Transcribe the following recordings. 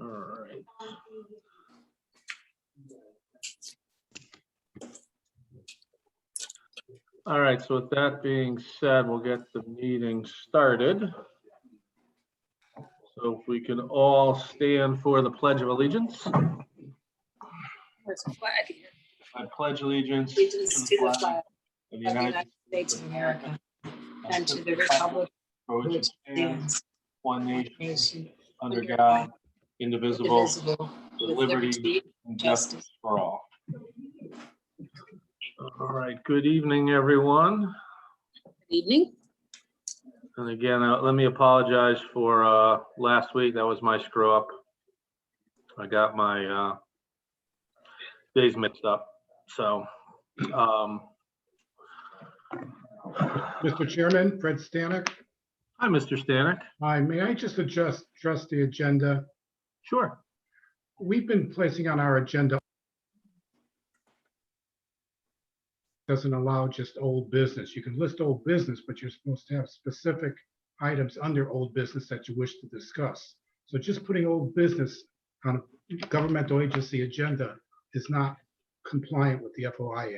All right. All right, so with that being said, we'll get the meeting started. So if we can all stand for the Pledge of Allegiance. There's a flag here. I pledge allegiance Allegiance to the flag of of the United States of America and to the republic for which which it stands, stands one one nation, nation under under God, indivisible, indivisible, with with liberty liberty and and justice justice. for all. All right, good evening, everyone. Good evening. And again, let me apologize for last week. That was my screw up. I got my days mixed up. So, Mr. Chairman, Fred Stanek. hi, Mr. Stanek. Hi, may I just address the agenda? Sure. We've been placing on our agenda doesn't allow just old business. You can list old business, but you're supposed to have specific items under old business that you wish to discuss. So just putting old business on a governmental agency agenda is not compliant with the FOI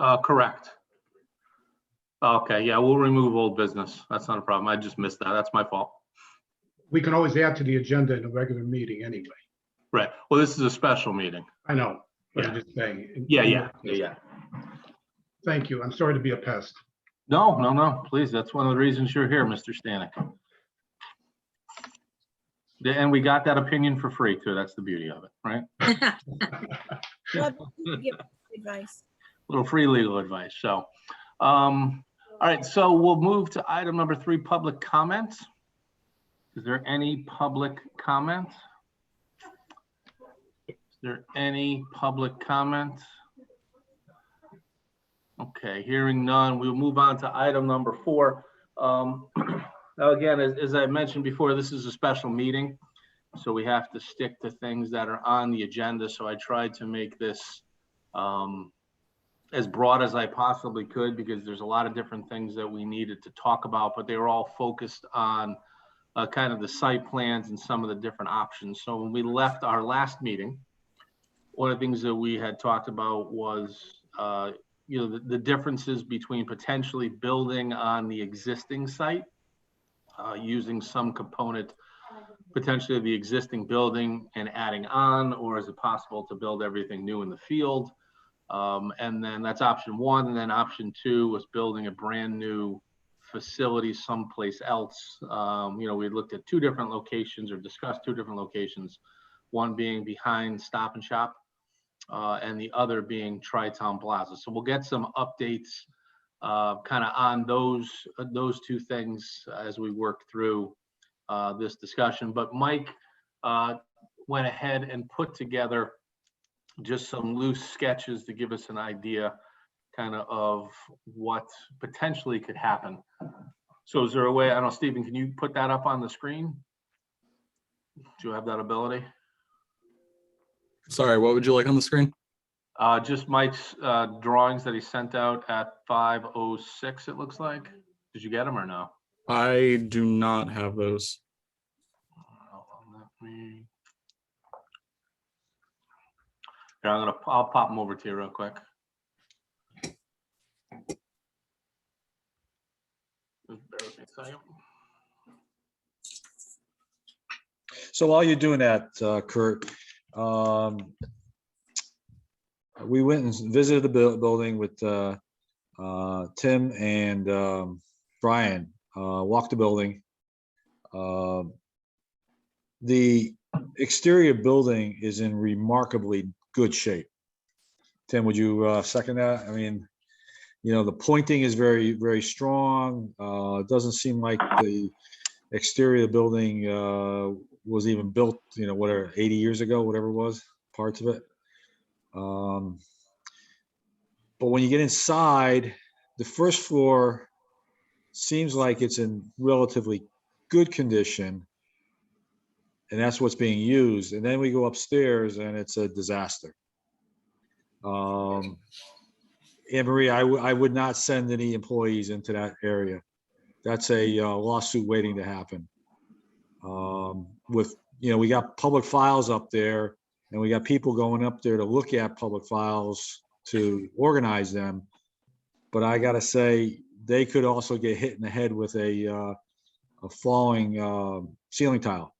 Act. Correct. Okay, yeah, we'll remove old business. That's not a problem. I just missed that. That's my fault. We can always add to the agenda in a regular meeting anyway. Right. Well, this is a special meeting. I know, but I'm Yeah. just saying. Yeah. Thank you. I'm sorry to be a pest. No, please. That's one of the reasons you're here, Mr. Stanek. And we got that opinion for free too. That's the beauty of it, right? Well, give advice. Little free legal advice. So, all right, so we'll move to item number 3, public comment. Is there any public comment? Is there any public comment? Okay, hearing none, we'll move on to item number 4. Now again, as I mentioned before, this is a special meeting, so we have to stick to things that are on the agenda. So I tried to make this as broad as I possibly could, because there's a lot of different things that we needed to talk about, but they were all focused on kind of the site plans and some of the different options. So when we left our last meeting, one of the things that we had talked about was the differences between potentially building on the existing site, using some component potentially of the existing building and adding on, or is it possible to build everything new in the field? And then that's option 1. And then option 2 was building a brand new facility someplace else. We looked at 2 different locations, or discussed 2 different locations, one being behind Stop and Shop, and the other being Tri-Town Plaza. So we'll get some updates kind of on those 2 things as we work through this discussion. But Mike went ahead and put together just some loose sketches to give us an idea kind of what potentially could happen. So is there a way, I don't know, Stephen, can you put that up on the screen? Do you have that ability? Sorry, what would you like on the screen? Just Mike's drawings that he sent out at 5:06, it looks like. Did you get them or no? I do not have those. Here, I'll pop them over to you real quick. Just bear with me a second. So while you're doing that, Kurt, we went and visited the building with Tim and Brian, walked the building. The exterior building is in remarkably good shape. Tim, would you second that? I mean, the pointing is very, very strong. It doesn't seem like the exterior of the building was even built, whatever, 80 years ago, whatever it was, parts of it. But when you get inside, the first floor seems like it's in relatively good condition, and that's what's being used. And then we go upstairs and it's a disaster. Anne Marie, I would not send any employees into that area. That's a lawsuit waiting to happen. With, we got public files up there, and we got people going up there to look at public files to organize them. But I gotta say, they could also get hit in the head with a falling ceiling tile.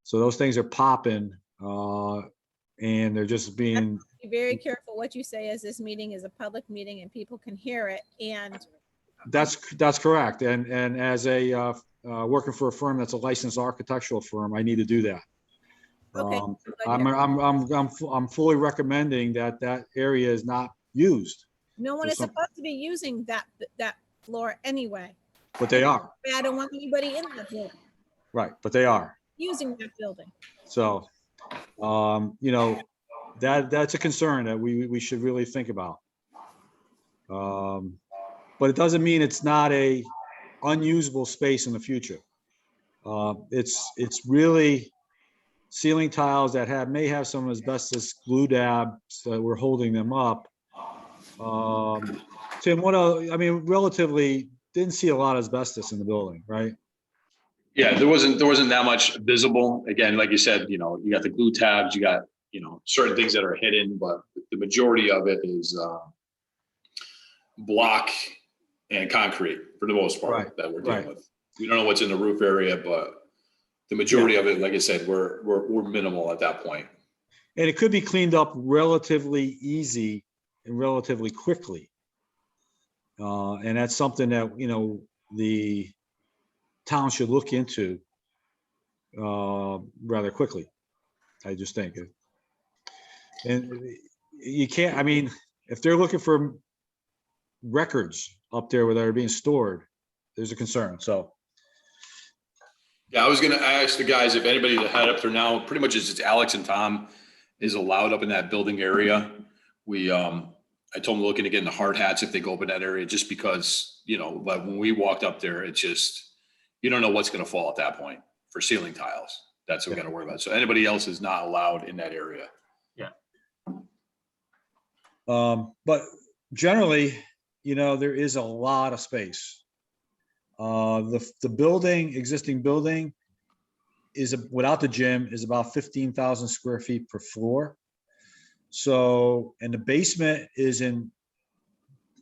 So those things are popping, and they're just being. Be very careful what you say, as this meeting is a public meeting and people can hear it. And That's correct. And as a working for a firm that's a licensed architectural firm, I need to do that. okay, I'm fully recommending that area is not used, no one for is some- supposed to be using that floor anyway. but they are. I don't want anybody in that building Right, but they are. using that building. So, that's a concern that we should really think about. But it doesn't mean it's not a unusable space in the future. It's really ceiling tiles that may have some asbestos glue dabs that were holding them up. Tim, relatively didn't see a lot of asbestos in the building, right? Yeah, there wasn't that much visible. Again, like you said, you got the glue tabs, you got, certain things that are hidden, but the majority of it is block and concrete for the most part Right, that we're dealing right. with. We don't know what's in the roof area, but the majority of it, like I said, we're minimal at that point. And it could be cleaned up relatively easy and relatively quickly. And that's something that, the town should look into rather quickly, I just think. And you can't, if they're looking for records up there where they're being stored, there's a concern, so. Yeah, I was gonna ask the guys if anybody that had up there now, pretty much it's Alex and Tom is allowed up in that building area. I told them looking to get in the hard hats if they go up in that area, just because, but when we walked up there, it's just, you don't know what's gonna fall at that point for ceiling tiles. That's what we gotta worry about. So anybody else is not allowed in that area. But generally, there is a lot of space. The existing building is, without the gym, is about 15,000 square feet per floor. So, and the basement is in,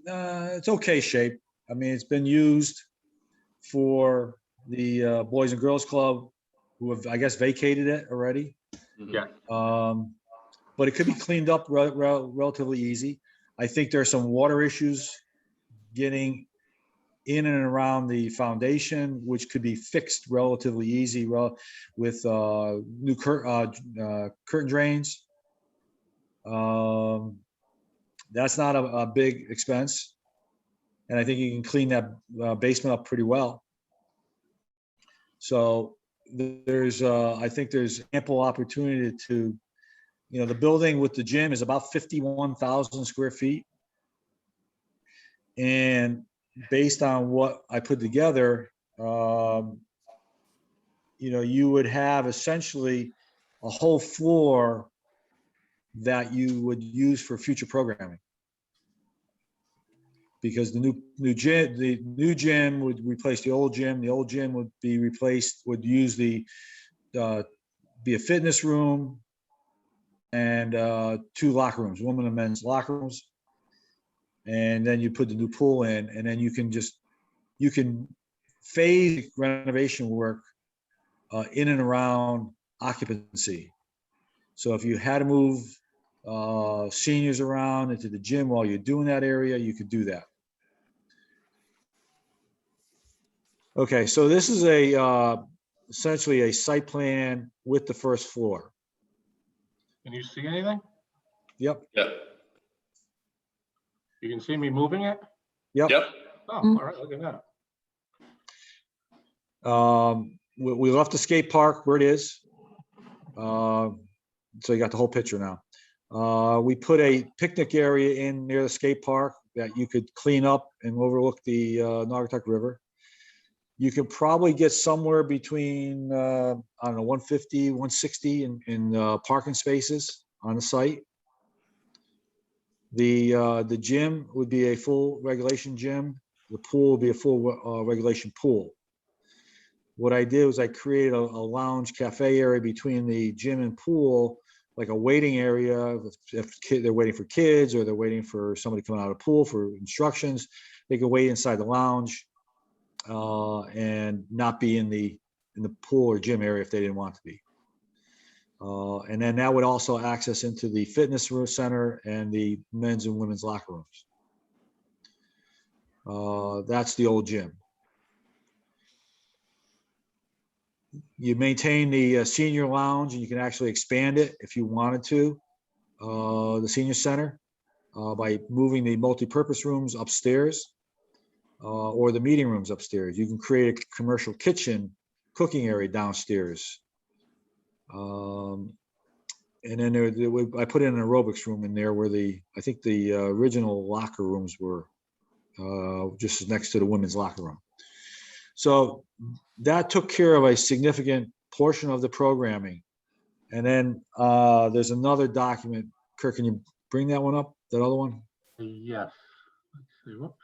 it's okay shape. It's been used for the Boys and Girls Club, who have, I guess, vacated it already. Yeah. But it could be cleaned up relatively easy. I think there are some water issues getting in and around the foundation, which could be fixed relatively easy with new curtain drains. That's not a big expense. And I think you can clean that basement up pretty well. So I think there's ample opportunity to, the building with the gym is about 51,000 square feet. And based on what I put together, you would have essentially a whole floor that you would use for future programming. Because the new gym would replace the old gym. The old gym would be replaced, would use be a fitness room and 2 locker rooms, women and men's locker rooms. And then you put the new pool in, and then you can phase renovation work in and around occupancy. So if you had to move seniors around into the gym while you're doing that area, you could do that. Okay, so this is essentially a site plan with the first floor. Can you see anything? Yep, Yep. You can see me moving it? yep. Yep. Oh, all right, look at that. We left the skate park where it is. So you got the whole picture now. We put a picnic area in near the skate park that you could clean up and overlook the Naugatuck River. You could probably get somewhere between, 150, 160 in parking spaces on the site. The gym would be a full regulation gym. The pool would be a full regulation pool. What I did was I created a lounge cafe area between the gym and pool, like a waiting area. If they're waiting for kids or they're waiting for somebody coming out of the pool for instructions, they can wait inside the lounge and not be in the pool or gym area if they didn't want to be. And then that would also access into the fitness center and the men's and women's locker rooms. That's the old gym. You maintain the senior lounge, and you can actually expand it if you wanted to, the senior center, by moving the multi-purpose rooms upstairs or the meeting rooms upstairs. You can create a commercial kitchen, cooking area downstairs. And then I put in an aerobics room in there where I think the original locker rooms were just next to the women's locker room. So that took care of a significant portion of the programming. And then there's another document. Kirk, can you bring that one up, that other one? Yes. Let's see. Whoops.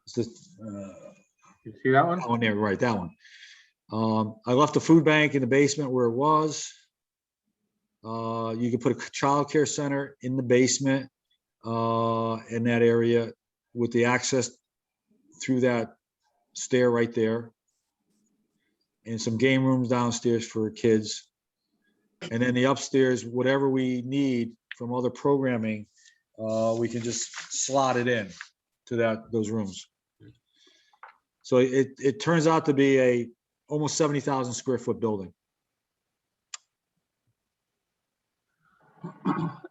It's the, You see that one? that one there, right, that one. I left the food bank in the basement where it was. You could put a childcare center in the basement in that area with the access through that stair right there. And some game rooms downstairs for kids. And then the upstairs, whatever we need from other programming, we can just slot it in to those rooms. So it turns out to be a almost 70,000 square foot building.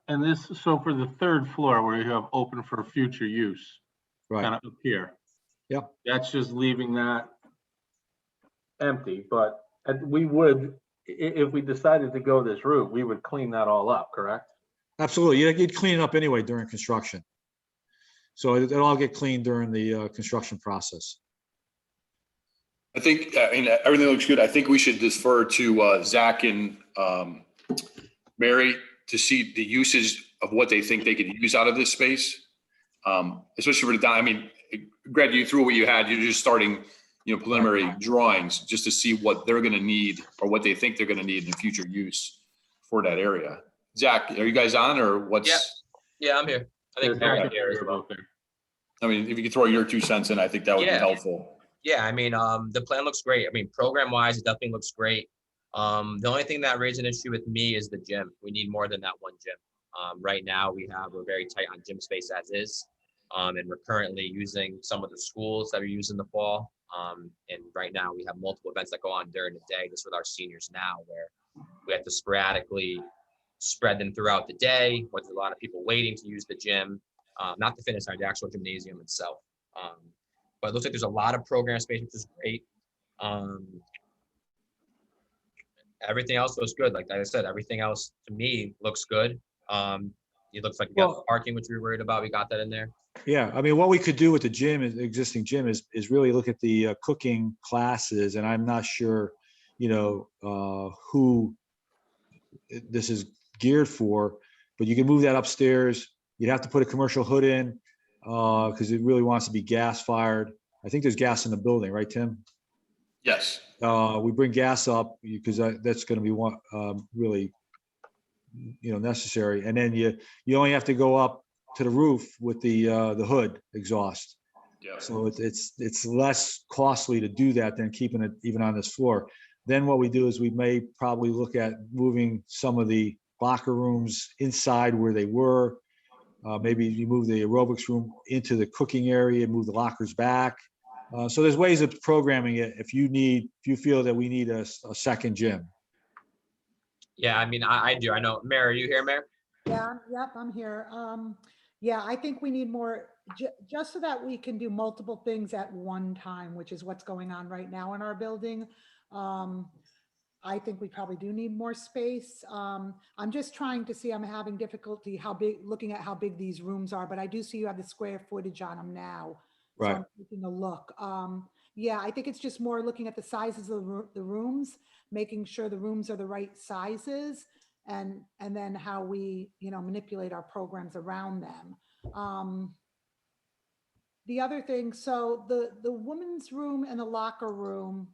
And this, so for the third floor where you have open for future use, kind Right. of up here. Yep. That's just leaving that empty, but we would, if we decided to go this route, we would clean that all up, correct? Absolutely. You'd clean it up anyway during construction. So it'll all get cleaned during the construction process. I think, everything looks good. I think we should defer to Zach and Mary to see the uses of what they think they could use out of this space. Especially for the down, I mean, Greg, you threw what you had, you're just starting, preliminary drawings just to see what they're gonna need or what they think they're gonna need in future use for that area. Zach, are you guys on or what's? Yep. Yeah, I'm here. I think There's Mary nothing here as here well. about there. I mean, if you could throw your 2 cents in, I think that would be Yeah. helpful. Yeah, I mean, the plan looks great. I mean, program wise, it definitely looks great. The only thing that raised an issue with me is the gym. We need more than that one gym. Right now we're very tight on gym space as is. And we're currently using some of the schools that we use in the fall. And right now we have multiple events that go on during the day just with our seniors now, where we have to sporadically spread them throughout the day, with a lot of people waiting to use the gym, not the fitness center, the actual gymnasium itself. But it looks like there's a lot of program space, which is great. Everything else looks good. Like I said, everything else to me looks good. It looks like we got the parking, which we were worried about. We got that in there. Yeah, I mean, what we could do with the gym, the existing gym, is really look at the cooking classes, and I'm not sure, who this is geared for, but you can move that upstairs. You'd have to put a commercial hood in because it really wants to be gas fired. I think there's gas in the building, right, Tim? Yes. We bring gas up because that's going to be one really, necessary. And then you only have to go up to the roof with the hood exhaust. Yeah. So it's less costly to do that than keeping it even on this floor. Then what we do is we may probably look at moving some of the locker rooms inside where they were. Maybe you move the aerobics room into the cooking area, move the lockers back. So there's ways of programming it if you feel that we need a second gym. Yeah, I mean, I do. I know. Mary, are you here, Mary? Yeah, yep, I'm here. Yeah, I think we need more, just so that we can do multiple things at one time, which is what's going on right now in our building. I think we probably do need more space. I'm just trying to see, I'm having difficulty looking at how big these rooms are, but I do see you have the square footage on them now. So Right. I'm taking a look. Yeah, I think it's just more looking at the sizes of the rooms, making sure the rooms are the right sizes, and then how we, manipulate our programs around them. The other thing, so the women's room and the locker room.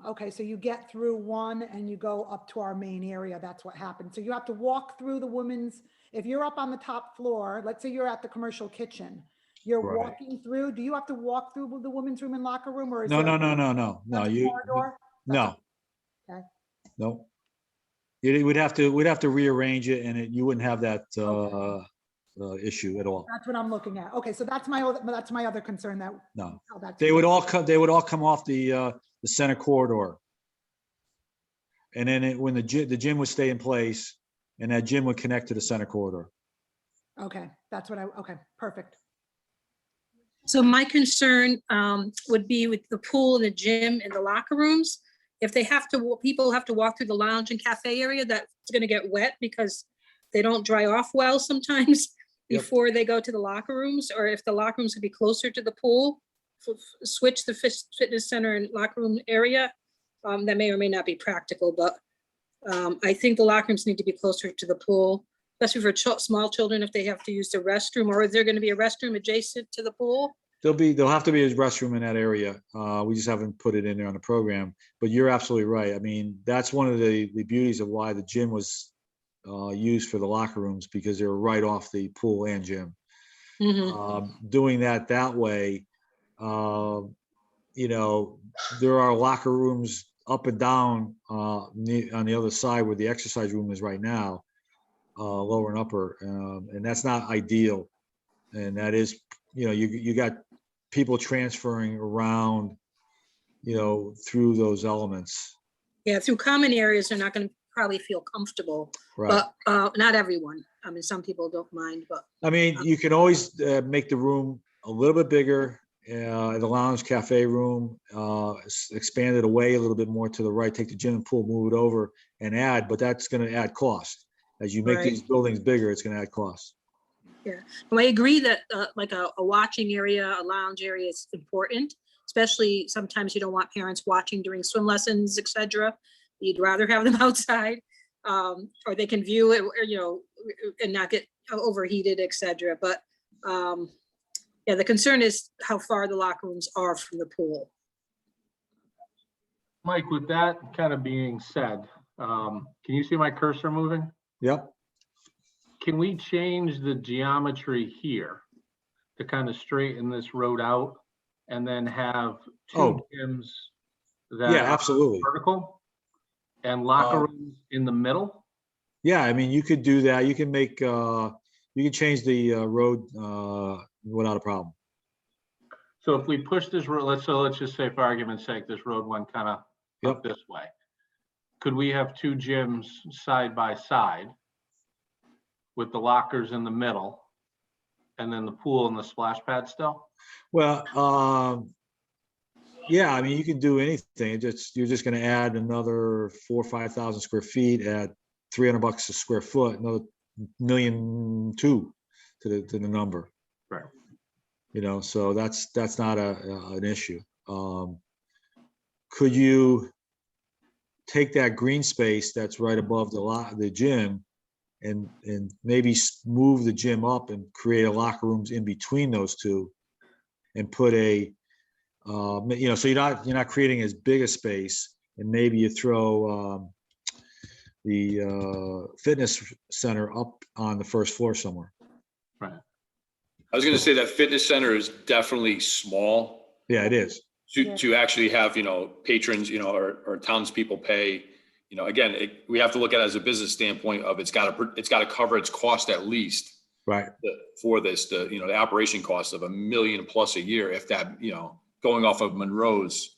Okay, so you get through one and you go up to our main area. That's what happened. So you have to walk through the women's, if you're up on the top floor, let's say you're at the commercial kitchen, you're Right. walking through, do you have to walk through the women's room and locker room, or is No, there? no. That's a corridor? No. Okay. No. We'd have to rearrange it, and you wouldn't have that issue at all. That's what I'm looking at. Okay, so that's my other concern, that. No. how that's- They would all come off the center corridor. And then when the gym would stay in place, and that gym would connect to the center corridor. Okay, that's what okay, perfect. So my concern would be with the pool and the gym and the locker rooms. If they have to, people have to walk through the lounge and cafe area, that's gonna get wet because they don't dry off well sometimes Yep. before they go to the locker rooms, or if the locker rooms could be closer to the pool, switch the fitness center and locker room area. That may or may not be practical, but I think the locker rooms need to be closer to the pool, especially for small children if they have to use the restroom, or is there going to be a restroom adjacent to the pool? There'll have to be a restroom in that area. We just haven't put it in there on the program, but you're absolutely right. I mean, that's one of the beauties of why the gym was used for the locker rooms, because they were right off the pool and gym. Doing that way, there are locker rooms up and down on the other side where the exercise room is right now, lower and upper, and that's not ideal. And that is, you got people transferring around, through those elements. Yeah, through common areas, they're not going to probably feel comfortable, Right. but not everyone. I mean, some people don't mind, but I mean, you can always make the room a little bit bigger, the lounge cafe room, expand it away a little bit more to the right, take the gym and pool, move it over and add, but that's going to add cost. As you make Right. these buildings bigger, it's going to add cost. yeah. Well, I agree that like a watching area, a lounge area is important, especially sometimes you don't want parents watching during swim lessons, etc. You'd rather have them outside, or they can view it, or, and not get overheated, etc. But yeah, the concern is how far the locker rooms are from the pool. Mike, with that kind of being said, can you see my cursor moving? Yep. Can we change the geometry here to kind of straighten this road out and then have two Oh. gyms Yeah, that are absolutely. vertical and locker rooms in the middle? Yeah, I mean, you could do that. You can make, you can change the road without a problem. So if we push this road, let's just say for argument's sake, this road went kind of up this way. Could we have two gyms side by side with the lockers in the middle and then the pool and the splash pad still? Well, yeah, I mean, you can do anything. You're just going to add another 4,000 or 5,000 square feet at $300 a square foot, another $1.2 million to the number. Right. So that's not an issue. Could you take that green space that's right above the gym and maybe move the gym up and create a locker rooms in between those two, and put a so you're not creating as big a space, and maybe you throw the fitness center up on the first floor somewhere. Right. I was going to say that fitness center is definitely small Yeah, it is. to actually have, patrons, or townspeople pay. Again, we have to look at it as a business standpoint of it's got to cover its cost at least Right. for this, the operation cost of $1 million plus a year. If that, going off of Monroe's,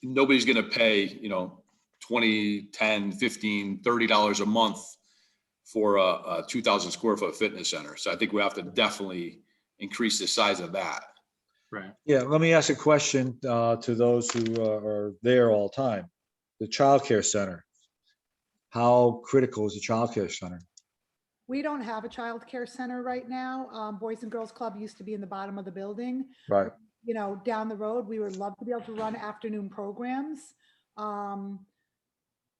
nobody's going to pay, $20, $10, $15, $30 a month for a 2,000 square foot fitness center. So I think we have to definitely increase the size of that. Right. Yeah, let me ask a question to those who are there all the time. The childcare center, how critical is the childcare center? We don't have a childcare center right now. Boys and Girls Club used to be in the bottom of the building. Right. You know, down the road, we would love to be able to run afternoon programs. How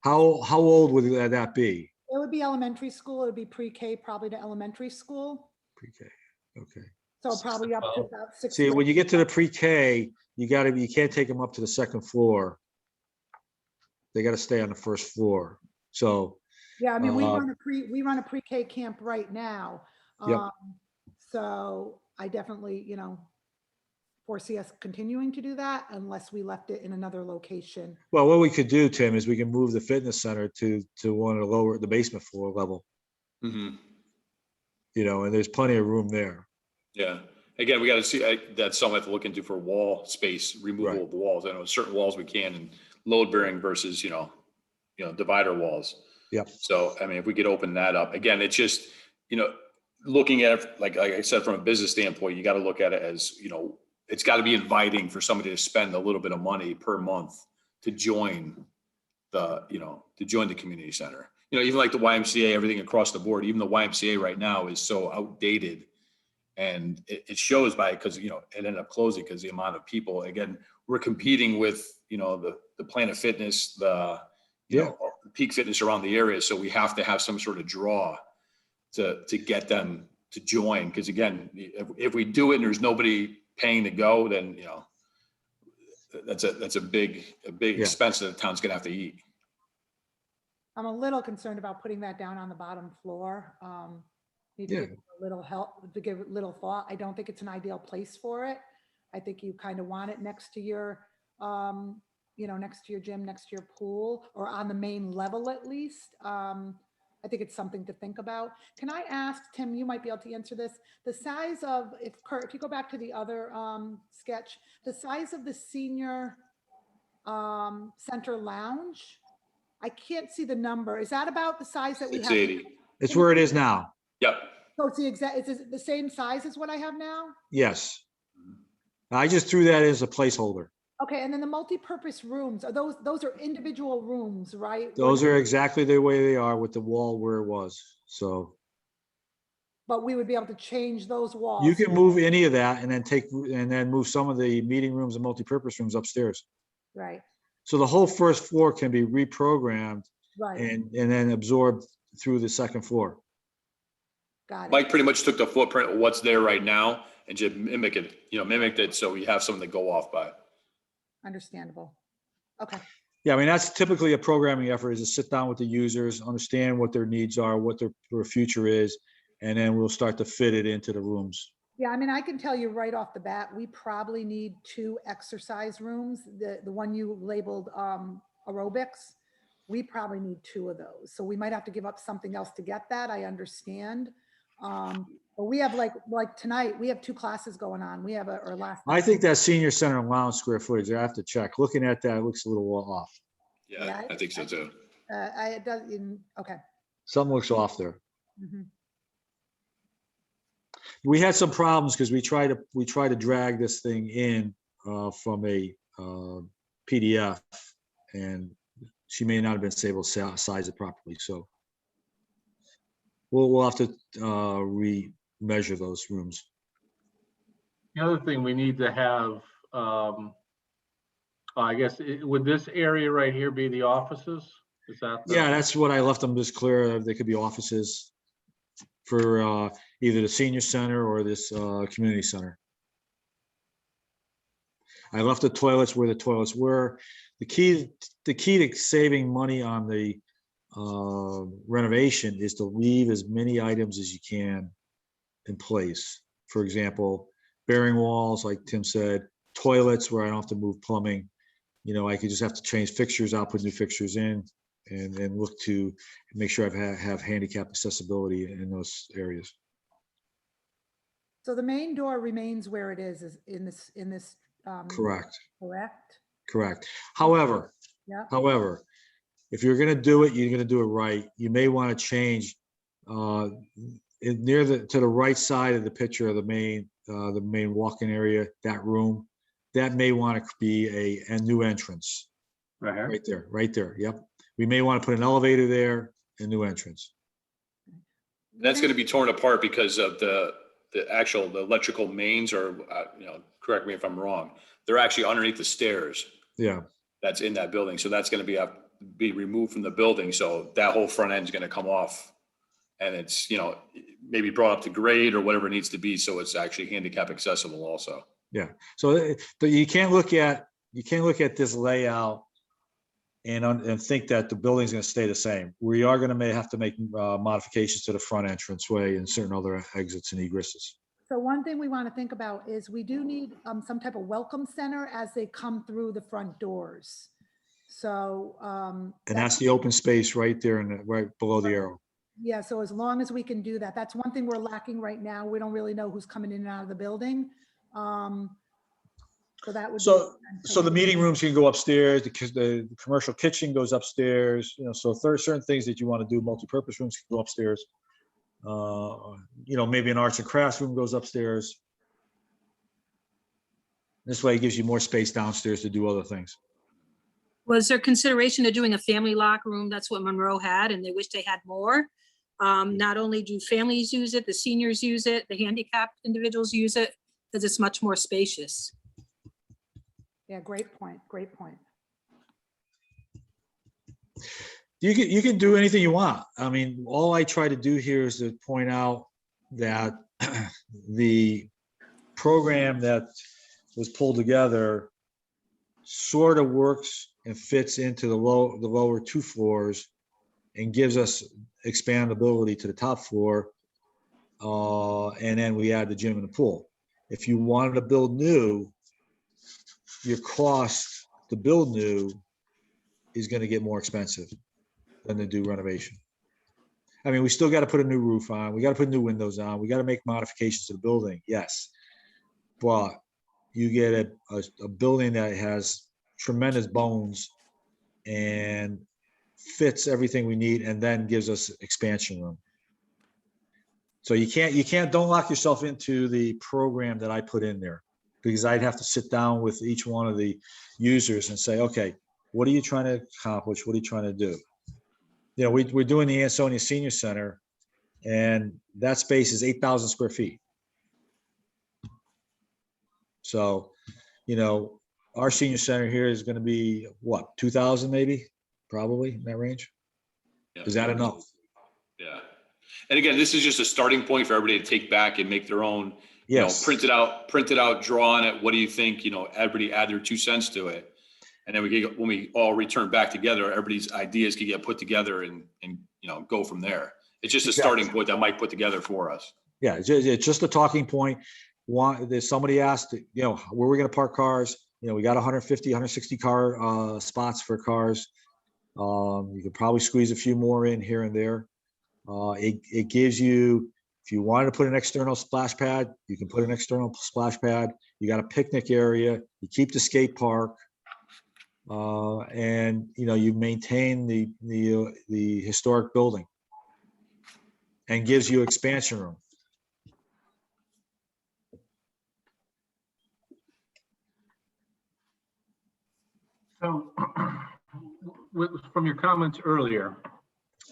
old would that be? It would be elementary school. It would be pre-K, probably to elementary school. Pre-K, okay. So 6 to probably up to 12. about 6. See, when you get to the pre-K, you can't take them up to the second floor. They gotta stay on the first floor. So, Yeah, I mean, we Uh, run a pre-K camp right now. Yep. So I definitely, foresee us continuing to do that unless we left it in another location. well, what we could do, Tim, is we can move the fitness center to one of the basement floor level, Mm-hmm. and there's plenty of room there. Yeah. Again, we got to see, that's something I have to look into for wall space, removal Right. of the walls. I know certain walls we can, and load bearing versus, divider walls. Yep. So, I mean, if we could open that up, again, it's just, looking at it, like I said, from a business standpoint, you got to look at it as, it's got to be inviting for somebody to spend a little bit of money per month to join the community center. Even like the YMCA, everything across the board, even the YMCA right now is so outdated. And it shows because, it ended up closing because the amount of people, again, we're competing with, the Planet Fitness, the Peak Fitness around the area. So we have to have some sort of draw to get them to join. Because again, if we do it and there's nobody paying to go, then, that's a big expense that the town's gonna have to eat. I'm a little concerned about putting that down on the bottom floor. Need to Yeah. give it a little help, to give it a little thought. I don't think it's an ideal place for it. I think you kind of want it next to your, next to your gym, next to your pool, or on the main level at least. I think it's something to think about. Can I ask, Tim, you might be able to answer this, the size of, if Kurt, if you go back to the other sketch, the size of the senior center lounge? I can't see the number. Is that about the size that we have? 680. It's where it is now. Yep. So it's the exact, is it the same size as what I have now? Yes. I just threw that as a placeholder. Okay, and then the multi-purpose rooms, are those are individual rooms, right? Those are exactly the way they are with the wall where it was. So But we would be able to change those walls. you can move any of that and then move some of the meeting rooms and multipurpose rooms upstairs. Right, So the whole first floor can be reprogrammed right, and then absorbed through the second floor. got it. Mike pretty much took the footprint of what's there right now and just mimicked it. So we have something to go off by. Understandable. Okay, Yeah, I mean, that's typically a programming effort, is to sit down with the users, understand what their needs are, what their future is, and then we'll start to fit it into the rooms. yeah, I mean, I can tell you right off the bat, we probably need 2 exercise rooms. The one you labeled aerobics, we probably need 2 of those. So we might have to give up something else to get that, I understand. But we have like tonight, we have 2 classes going on. We have our last. I think that senior center and lounge square footage, I have to check. Looking at that, it looks a little off. Yeah, Yeah, I think so too. It does, okay. Something looks off there. Mhm. We had some problems because we tried to drag this thing in from a PDF, and she may not have been able to size it properly. So we'll have to remeasure those rooms. The other thing we need to have, I guess, would this area right here be the offices? Is that? Yeah, that's what I left them just clear of. They could be offices for either the senior center or this community center. I left the toilets where the toilets were. The key to saving money on the renovation is to leave as many items as you can in place. For example, bearing walls, like Tim said, toilets where I don't have to move plumbing. I could just have to change fixtures out, put new fixtures in, and look to make sure I have handicap accessibility in those areas. So the main door remains where it is in this. Correct. Correct? However, Yeah. if you're going to do it, you're going to do it right. You may want to change to the right side of the picture of the main walk-in area, that room, that may want to be a new entrance. Right there. Yep. We may want to put an elevator there, a new entrance. That's gonna be torn apart because of the electrical mains are, correct me if I'm wrong. They're actually underneath the stairs Yeah. that's in that building. So that's gonna be removed from the building. So that whole front end is gonna come off. And it's, maybe brought up to grade or whatever it needs to be. So it's actually handicap accessible also. Yeah. So, but you can't look at this layout and think that the building's going to stay the same. We are going to have to make modifications to the front entranceway and certain other exits and egresses. So one thing we want to think about is we do need some type of welcome center as they come through the front doors. So. And that's the open space right there and right below the arrow. Yeah, so as long as we can do that, that's one thing we're lacking right now. We don't really know who's coming in and out of the building. So that would. So the meeting rooms can go upstairs because the commercial kitchen goes upstairs, so certain things that you want to do, multi-purpose rooms can go upstairs. Maybe an arts and crafts room goes upstairs. This way it gives you more space downstairs to do other things. Was there consideration of doing a family locker room? That's what Monroe had, and they wish they had more. Not only do families use it, the seniors use it, the handicapped individuals use it, because it's much more spacious. Yeah, great point. Great point. You can do anything you want. I mean, all I try to do here is to point out that the program that was pulled together sort of works and fits into the lower two floors and gives us expandability to the top floor. And then we add the gym and the pool. If you wanted to build new, your cost to build new is going to get more expensive than to do renovation. I mean, we still got to put a new roof on. We got to put new windows on. We got to make modifications to the building. Yes. But you get a building that has tremendous bones and fits everything we need and then gives us expansion room. So don't lock yourself into the program that I put in there, because I'd have to sit down with each one of the users and say, okay, what are you trying to accomplish? What are you trying to do? We're doing the Ansonia Senior Center, and that space is 8,000 square feet. So, our senior center here is going to be what, 2,000 maybe, probably in that range. Yeah. Is that enough? Yeah. And again, this is just a starting point for everybody to take back and make their own, Yes. print it out, draw on it. What do you think? Everybody add their 2 cents to it. And then when we all return back together, everybody's ideas can get put together and go from there. It's just a starting point that Mike put together for us. Yeah, it's just a talking point. There's somebody asked, where we're going to park cars. We got 150, 160 car spots for cars. You could probably squeeze a few more in here and there. It gives you, if you wanted to put an external splash pad, you can put an external splash pad. You got a picnic area. You keep the skate park. And you maintain the historic building and gives you expansion room. So from your comments earlier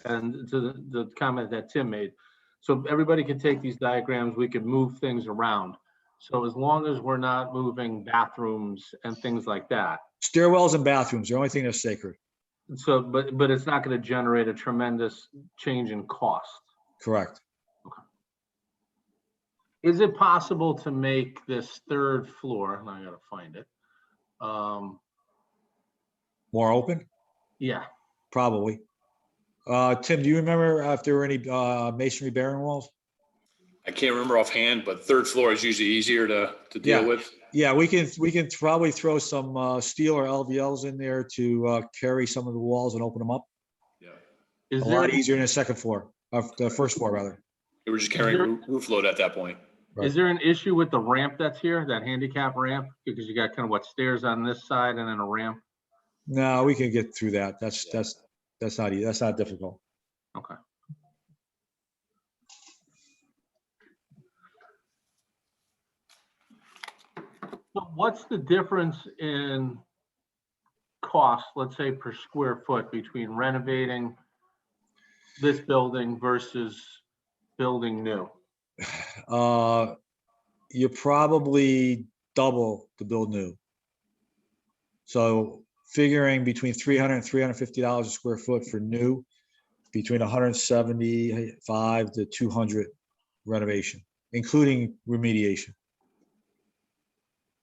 and to the comment that Tim made, so everybody can take these diagrams, we can move things around. So as long as we're not moving bathrooms and things like that. Stairwells and bathrooms, the only thing that's sacred. So, but it's not going to generate a tremendous change in cost. Correct. Okay. Is it possible to make this 3rd floor, and I got to find it. More open? Yeah. Probably. Tim, do you remember if there were any masonry bearing walls? I can't remember offhand, but 3rd floor is usually easier to deal with. Yeah, we can probably throw some steel or LVLs in there to carry some of the walls and open them up. Yeah. Is A there lot easier than the second floor, the first floor rather. We were just carrying roof load at that point. Right. Is there an issue with the ramp that's here, that handicap ramp? Because you got kind of stairs on this side and then a ramp? No, we can get through that. That's not easy. That's not difficult. Okay. So what's the difference in cost, let's say per square foot, between renovating this building versus building new? You probably double to build new. So figuring between $300 and $350 a square foot for new, between 175 to 200 renovation, including remediation.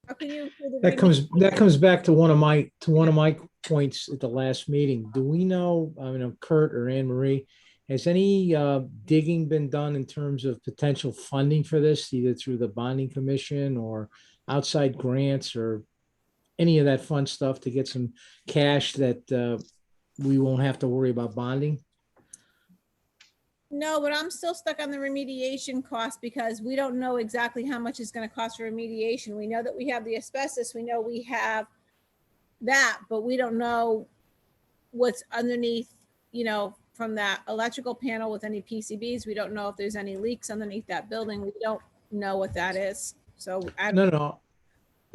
How can you? for the That comes back to one of my points at the last meeting. Do we know, I mean, Kurt or Anne Marie, has any digging been done in terms of potential funding for this, either through the bonding commission or outside grants or any of that fun stuff to get some cash that we won't have to worry about bonding? No, but I'm still stuck on the remediation cost because we don't know exactly how much it's going to cost for remediation. We know that we have the asbestos, we know we have that, but we don't know what's underneath, you know, from that electrical panel with any PCBs. We don't know if there's any leaks underneath that building. We don't know what that is. So No,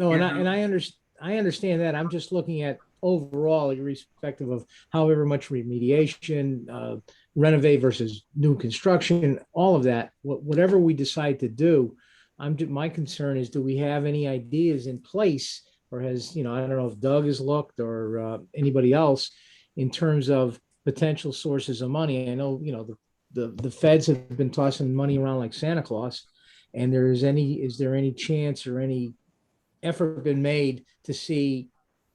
and I understand that. I'm just looking at overall, irrespective of however much remediation, renovate versus new construction, all of that, whatever we decide to do, my concern is, do we have any ideas in place, or has, I don't know if Doug has looked or anybody else in terms of potential sources of money. I know, the feds have been tossing money around like Santa Claus, and is there any chance or any effort been made to see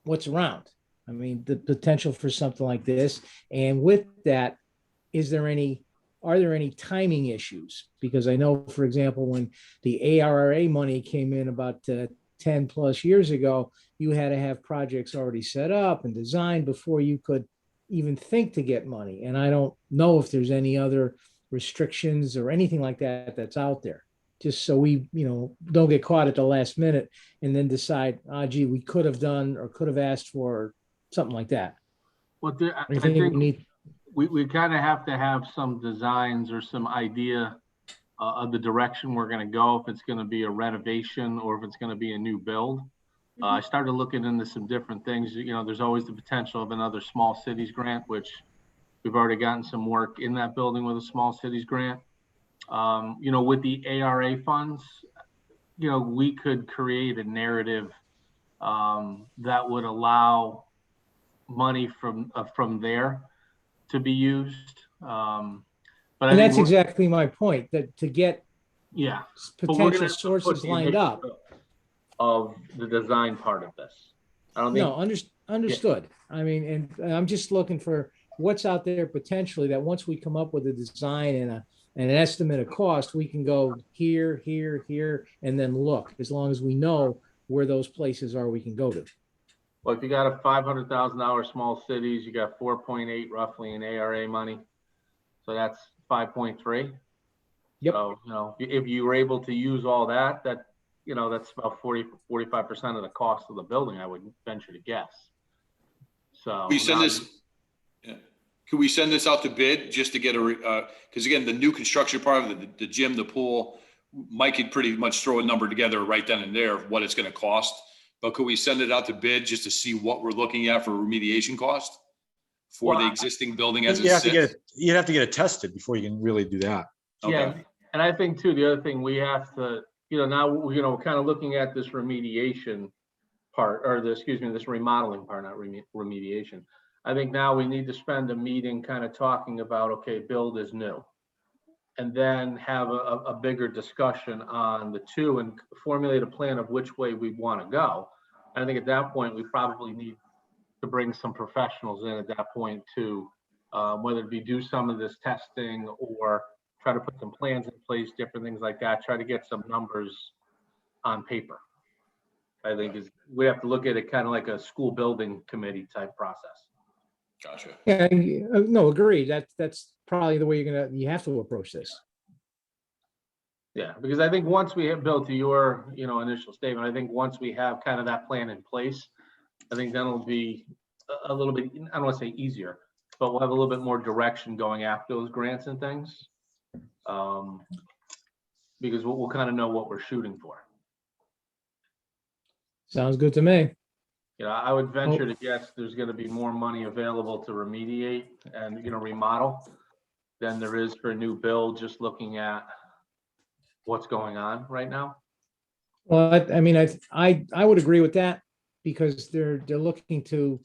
what's around? I mean, the potential for something like this. And with that, are there any timing issues? Because I know, for example, when the ARRA money came in about 10 plus years ago, you had to have projects already set up and designed before you could even think to get money. And I don't know if there's any other restrictions or anything like that that's out there, just so we, don't get caught at the last minute and then decide, gee, we could have done or could have asked for something like that. Well, I think we think need. we kind of have to have some designs or some idea of the direction we're going to go, if it's going to be a renovation or if it's going to be a new build. I started looking into some different things. There's always the potential of another small cities grant, which we've already gotten some work in that building with a small cities grant. With the ARA funds, we could create a narrative that would allow money from there to be used. And that's exactly my point, that to get potential sources lined up. Of the design part of this. I don't think. Understood. I mean, and I'm just looking for what's out there potentially that once we come up with a design and an estimate of cost, we can go here, and then look, as long as we know where those places are we can go to. Well, if you got a $500,000 small cities, you got 4.8 roughly in ARA money. So that's 5.3. Yep. So, if you were able to use all that, that's about 45% of the cost of the building, I would venture to guess. So could we send this out to bid just to get because again, the new construction part of the gym, the pool, Mike could pretty much throw a number together right then and there of what it's going to cost. But could we send it out to bid just to see what we're looking at for remediation cost for the existing building as it sits? You'd have to get it tested before you can really do that. Okay. Yeah, and I think too, the other thing we have to, now, we're kind of looking at this remediation part, or this remodeling part, not remediation. I think now we need to spend a meeting kind of talking about, okay, build is new. And then have a bigger discussion on the two and formulate a plan of which way we want to go. And I think at that point, we probably need to bring some professionals in at that point to, whether it be do some of this testing or try to put some plans in place, different things like that, try to get some numbers on paper. I think we have to look at it kind of like a school building committee type process. Gotcha. Yeah, no, agree. That's probably the way you have to approach this. Yeah, because I think once we have built to your, initial statement, I think once we have kind of that plan in place, I think then it'll be a little bit, I don't want to say easier, but we'll have a little bit more direction going after those grants and things. Because we'll kind of know what we're shooting for. Sounds good to me. I would venture to guess there's going to be more money available to remediate and remodel than there is for a new build, just looking at what's going on right now. Well, I mean, I would agree with that because they're looking to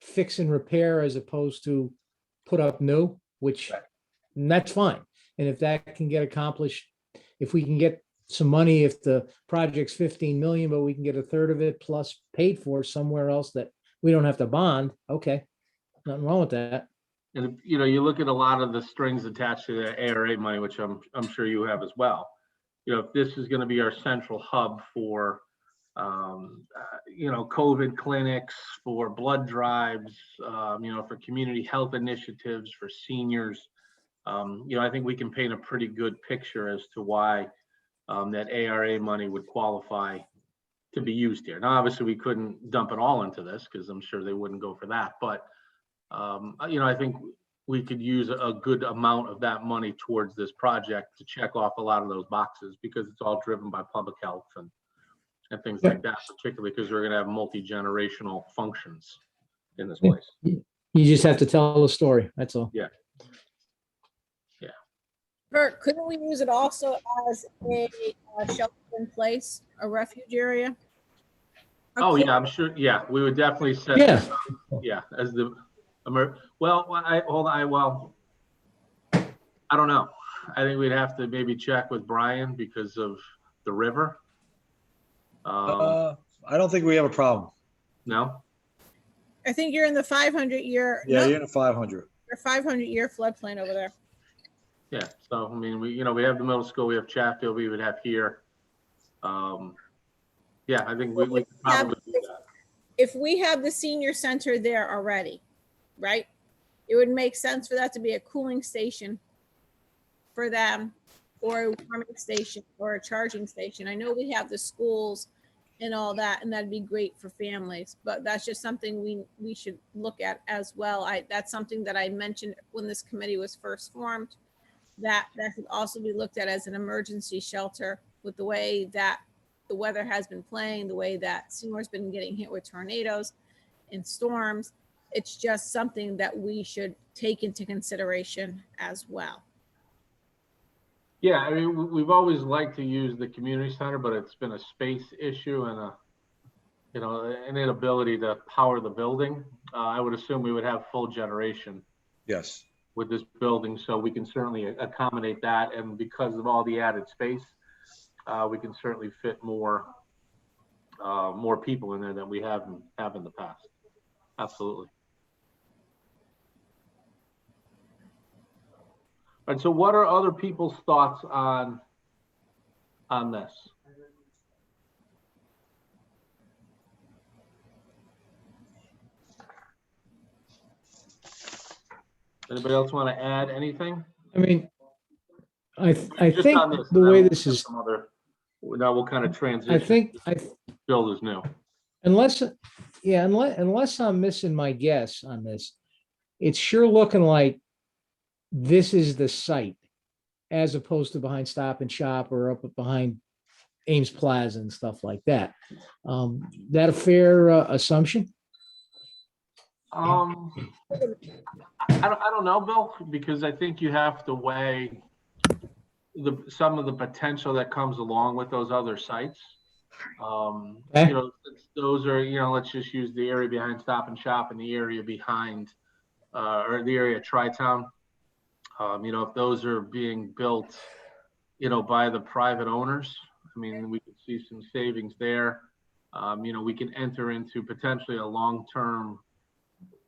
fix and repair as opposed to put up new, which, and that's fine. And if that can get accomplished, if we can get some money, if the project's 15 million, but we can get a third of it plus paid for somewhere else that we don't have to bond, okay, nothing wrong with that. And you know, you look at a lot of the strings attached to the ARA money, which I'm sure you have as well. You know, if this is going to be our central hub for, you know, COVID clinics, for blood drives, you know, for community health initiatives, for seniors, you know, I think we can paint a pretty good picture as to why that ARA money would qualify to be used here. Now, obviously, we couldn't dump it all into this because I'm sure they wouldn't go for that. But, you know, I think we could use a good amount of that money towards this project to check off a lot of those boxes because it's all driven by public health and things like that, particularly because we're going to have multi-generational functions in this place. You just have to tell a story. That's all. Yeah. Bert, couldn't we use it also as a shelter in place, a refuge area? Oh, yeah, I'm sure. Yeah, we would definitely set Yeah. this up, yeah, as the, well, I don't know. I think we'd have to maybe check with Brian because of the river. I don't think we have a problem. No? I think you're in the 500-year. Yeah, you're in a 500. Your 500-year floodplain over there. Yeah, so, I mean, we, you know, we have the middle school, we have Chatfield, we would have here. Yeah, I think we could probably do that. If we have the senior center there already, right? It would make sense for that to be a cooling station for them, or a warming station, or a charging station. I know we have the schools and all that, and that'd be great for families, but that's just something we should look at as well. That's something that I mentioned when this committee was first formed, that could also be looked at as an emergency shelter with the way that the weather has been playing, the way that Seymour's been getting hit with tornadoes and storms. It's just something that we should take into consideration as well. Yeah, I mean, we've always liked to use the community center, but it's been a space issue and a, you know, an inability to power the building. I would assume we would have full generation Yes. with this building, so we can certainly accommodate that. And because of all the added space, we can certainly fit more people in there than we have in the past. Absolutely. All right, so what are other people's thoughts on this? Anybody else want to add anything? I mean, I Just think on this, the and way then this we'll is, have some other, now we'll kind of transition. I think, Bill is new. unless I'm missing my guess on this, it's sure looking like this is the site as opposed to behind Stop and Shop or up behind Ames Plaza and stuff like that. That a fair assumption? I don't know, Bill, because I think you have to weigh some of the potential that comes along with those other sites. You know, those are, you know, let's just use the area behind Stop and Shop and the area behind, or the area Tri-Town. You know, if those are being built, you know, by the private owners, I mean, we could see some savings there. You know, we can enter into potentially a long-term,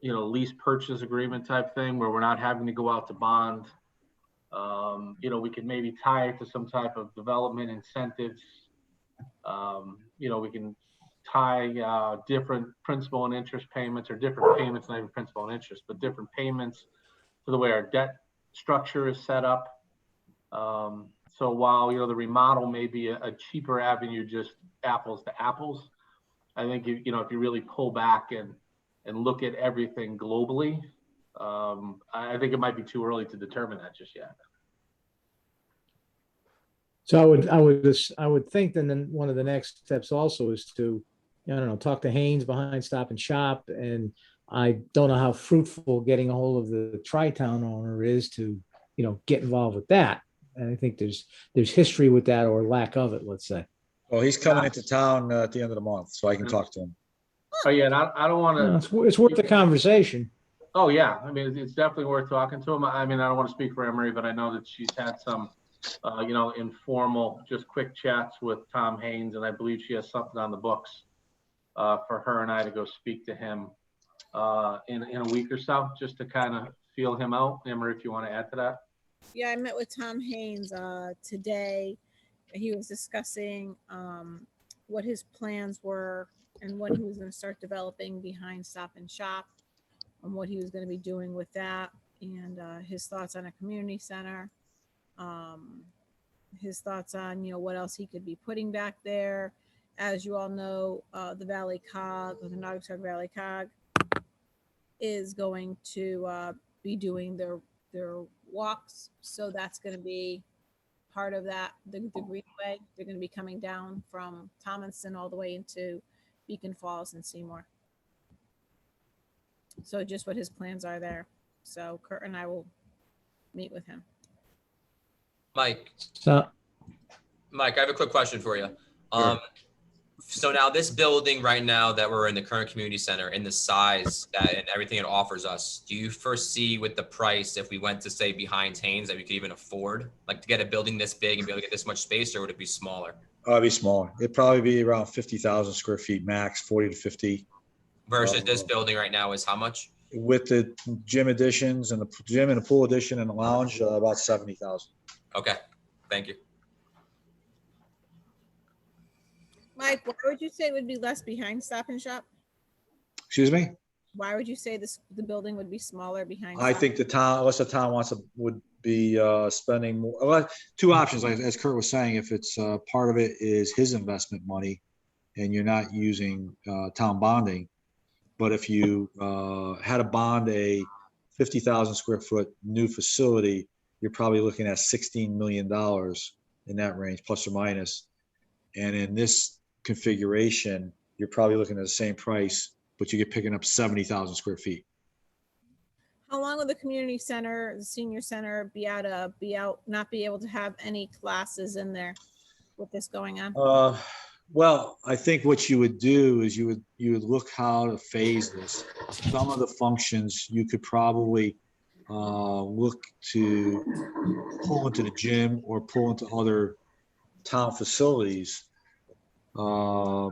you know, lease purchase agreement type thing where we're not having to go out to bond. You know, we could maybe tie it to some type of development incentives. You know, we can tie different principal and interest payments, or different payments, not even principal and interest, but different payments to the way our debt structure is set up. So while, you know, the remodel may be a cheaper avenue, just apples to apples, I think, you know, if you really pull back and look at everything globally, I think it might be too early to determine that just yet. So I would think then one of the next steps also is to, I don't know, talk to Haynes behind Stop and Shop. And I don't know how fruitful getting a hold of the Tri-Town owner is to, get involved with that. And I think there's history with that, or lack of it, let's say. Well, he's coming into town at the end of the month, so I can talk to him. Oh, yeah, and I don't want to. It's worth the conversation. Oh, yeah. I mean, it's definitely worth talking to him. I mean, I don't want to speak for Emery, but I know that she's had some, informal, just quick chats with Tom Haynes, and I believe she has something on the books for her and I to go speak to him in a week or so, just to kind of feel him out. Emery, if you want to add to that. Yeah, I met with Tom Haynes today. He was discussing what his plans were and what he was going to start developing behind Stop and Shop, and what he was going to be doing with that, and his thoughts on a community center, his thoughts on what else he could be putting back there. As you all know, the Valley Cog, or the Naugatuck Valley Cog, is going to be doing their walks, so that's going to be part of that. The Greenway, they're going to be coming down from Thomaston all the way into Beacon Falls and Seymour. So just what his plans are there. So Kurt and I will meet with him. Mike, So, I have a quick question for you. Sure. So now this building right now that we're in, the current community center, in the size that and everything it offers us, do you foresee with the price, if we went to say behind Haynes, that we could even afford, like, to get a building this big and be able to get this much space, or would it be smaller? It'd be smaller. It'd probably be around 50,000 square feet max, 40 to 50. Versus this building right now is how much? With the gym additions and the gym and the pool addition and the lounge, about 70,000. Okay, thank you. Mike, why would you say it would be less behind Stop and Shop? Excuse me? Why would you say the building would be smaller behind? I Stop? think the town, unless the town would be spending more. Well, two options, as Kurt was saying. If it's part of it is his investment money, and you're not using town bonding, but if you had to bond a 50,000 square foot new facility, you're probably looking at $16 million in that range, plus or minus. And in this configuration, you're probably looking at the same price, but you get picking up 70,000 square feet. How long will the community center, the senior center, not be able to have any classes in there with this going on? Well, I think what you would do is you would look how to phase this. Some of the functions you could probably look to pull into the gym or pull into other town facilities. But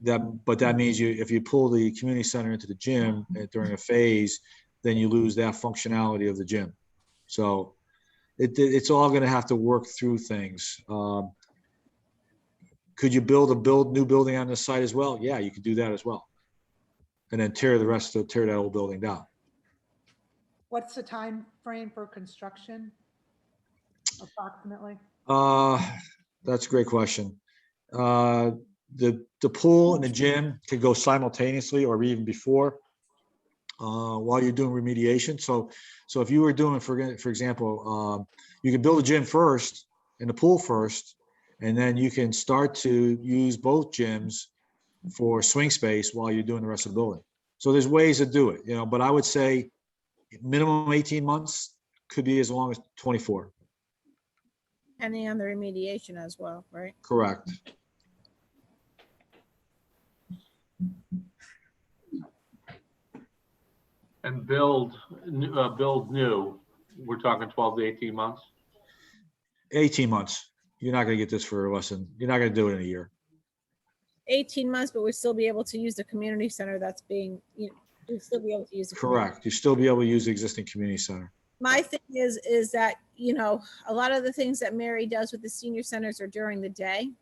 that means if you pull the community center into the gym during a phase, then you lose that functionality of the gym. So it's all going to have to work through things. Could you build a new building on this site as well? Yeah, you could do that as well. And then tear that old building down. What's the time frame for construction approximately? That's a great question. The pool and the gym could go simultaneously or even before while you're doing remediation. So if you were doing, for example, you could build a gym first and the pool first, and then you can start to use both gyms for swing space while you're doing the rest of the building. So there's ways to do it, but I would say minimum 18 months, could be as long as 24. Depending on the remediation as well, right? Correct. And build new, we're talking 12 to 18 months. 18 months. You're not going to get this for less than, you're not going to do it in a year. 18 months, but we'll still be able to use the community center that's being, we'll still be able to use the community. Correct. You still be able to use the existing community center. My thing is that, a lot of the things that Mary does with the senior centers are during the day.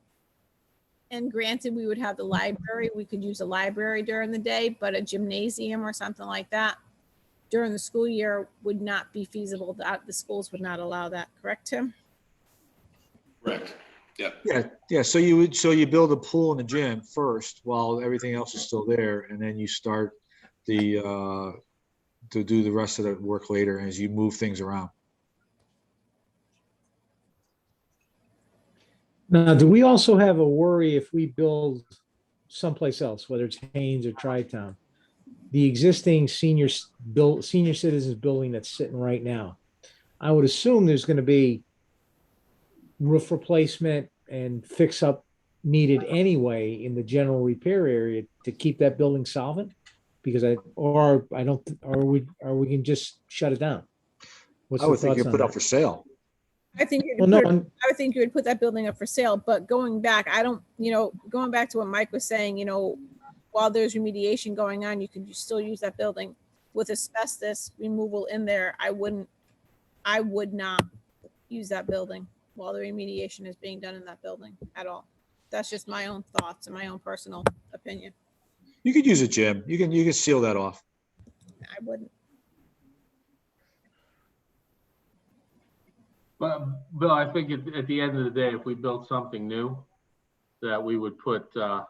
And granted, we would have the library, we could use a library during the day, but a gymnasium or something like that during the school year would not be feasible. The schools would not allow that, correct, Tim? Correct. Yeah. Yeah. So you build a pool and a gym first while everything else is still there. And then you start to do the rest of the work later as you move things around. now, do we also have a worry if we build someplace else, whether it's Haynes or Tri-Town, the existing senior citizens building that's sitting right now? I would assume there's going to be roof replacement and fix up needed anyway in the general repair area to keep that building solvent? Because or we can just shut it down. What's I the would think thoughts you on put up that? for sale. I think you'd Well, no, put it- I would think you would put that building up for sale, but going back, I don't, going back to what Mike was saying, while there's remediation going on, you can still use that building with asbestos removal in there. I would not use that building while the remediation is being done in that building at all. That's just my own thoughts and my own personal opinion. You could use a gym. You can seal that off. I wouldn't. But Bill, I think at the end of the day, if we built something new, that we would put this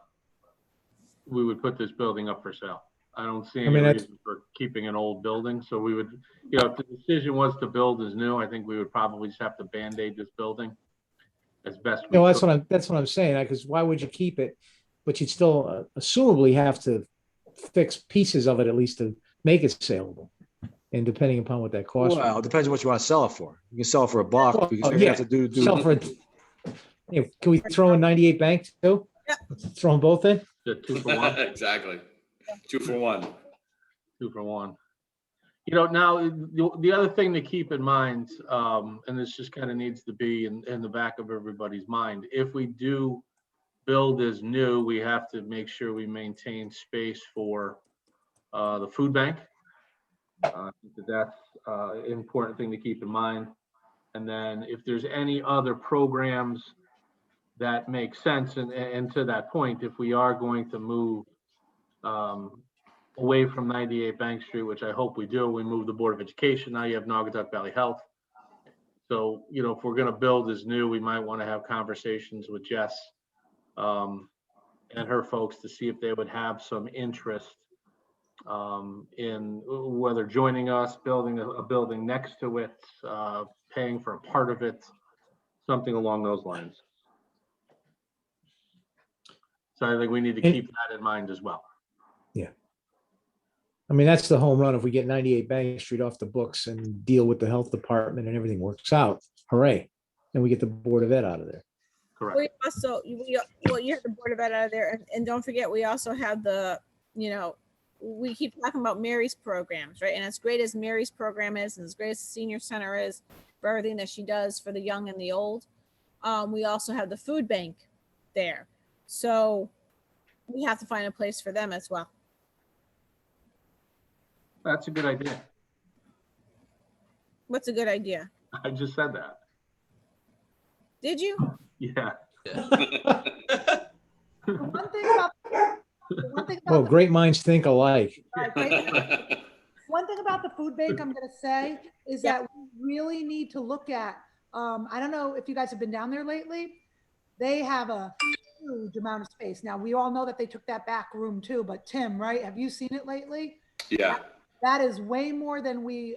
building up for sale. I don't see any reason for keeping an old building. So we would, if the decision was to build as new, I think we would probably just have to Band-Aid this building as best we No, could. that's what I'm saying. Because why would you keep it? But you'd still assumably have to fix pieces of it at least to make it saleable. And depending upon what that costs. Well, it depends on what you want to sell it for. You can sell it for $1 Well, because you're gonna yeah. have to do. Sell for, can we throw in 98 Bank too? Yeah. Throw them both in? The 2 for 1. Exactly. 2 for 1. 2 for 1. Now the other thing to keep in mind, and this just kind of needs to be in the back of everybody's mind, if we do build as new, we have to make sure we maintain space for the food bank. I think that's an important thing to keep in mind. And then if there's any other programs that make sense, and to that point, if we are going to move away from 98 Bank Street, which I hope we do, we move the Board of Education. Now you have Naugatuck Valley Health. So, if we're going to build as new, we might want to have conversations with Jess and her folks to see if they would have some interest in whether joining us, building a building next to it, paying for a part of it, something along those lines. So I think we need to keep that in mind as well. Yeah. I mean, that's the home run. If we get 98 Bank Street off the books and deal with the health department and everything works out, hooray. And we get the Board of Ed out of there. Correct. We also, you have the Board of Ed out of there, and don't forget, we also have we keep talking about Mary's programs, right? And as great as Mary's program is, and as great as the senior center is for everything that she does for the young and the old, we also have the food bank there. So we have to find a place for them as well. That's a good idea. What's a good idea? I just said that. Did you? Yeah. The one thing about Well, great minds think alike. One thing about the food bank I'm going to say is Yeah. that we really need to look at, I don't know if you guys have been down there lately. They have a huge amount of space. Now, we all know that they took that back room too, but Tim, right? Have you seen it lately? Yeah. That is way more than we,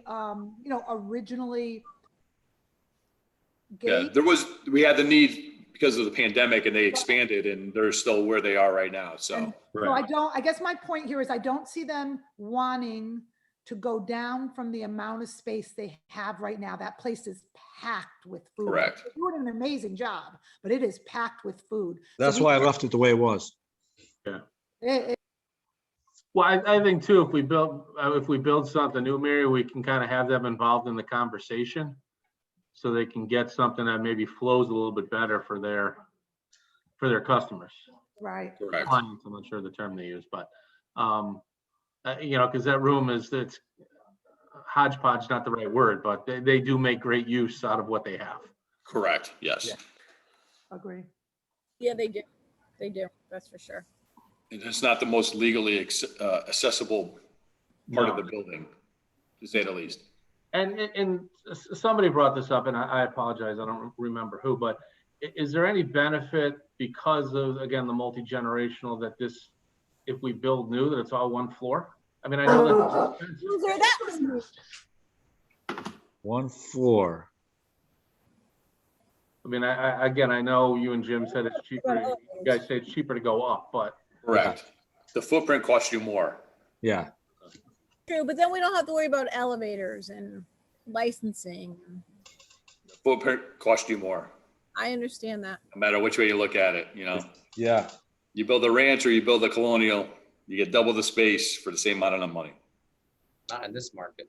originally Yeah. gave. We had the need because of the pandemic and they expanded and they're still where they are right now. So. So I guess my point here is I don't see them wanting to go down from the amount of space they have right now. That place is packed with food. Correct. They're doing an amazing job, but it is packed with food. So That's we why I can't- left it the way it was. it- Well, I think too, if we build something new, Mary, we can kind of have them involved in the conversation so they can get something that maybe flows a little bit better for their customers. Right. Correct. Clients, I'm not sure the term they use, but because that room it's hodgepodge, not the right word, but they do make great use out of what they have. Correct. Yes. Yeah. Agree. Yeah, they do. They do. That's for sure. And it's not the most legally accessible part of No. the building, to say the least. And somebody brought this up, and I apologize, I don't remember who, but is there any benefit because of, again, the multi-generational that this, if we build new, that it's all one floor? I mean, I know that's expensive. Who's there? That was One floor. I mean, I know you and Jim said it's cheaper, you guys say it's cheaper to go up, but Correct. The footprint costs you more. Yeah. true, but then we don't have to worry about elevators and licensing. Footprint cost you more, I understand that. no matter which way you look at it, Yeah. You build a ranch or you build a colonial, you get double the space for the same amount of money. Not in this market.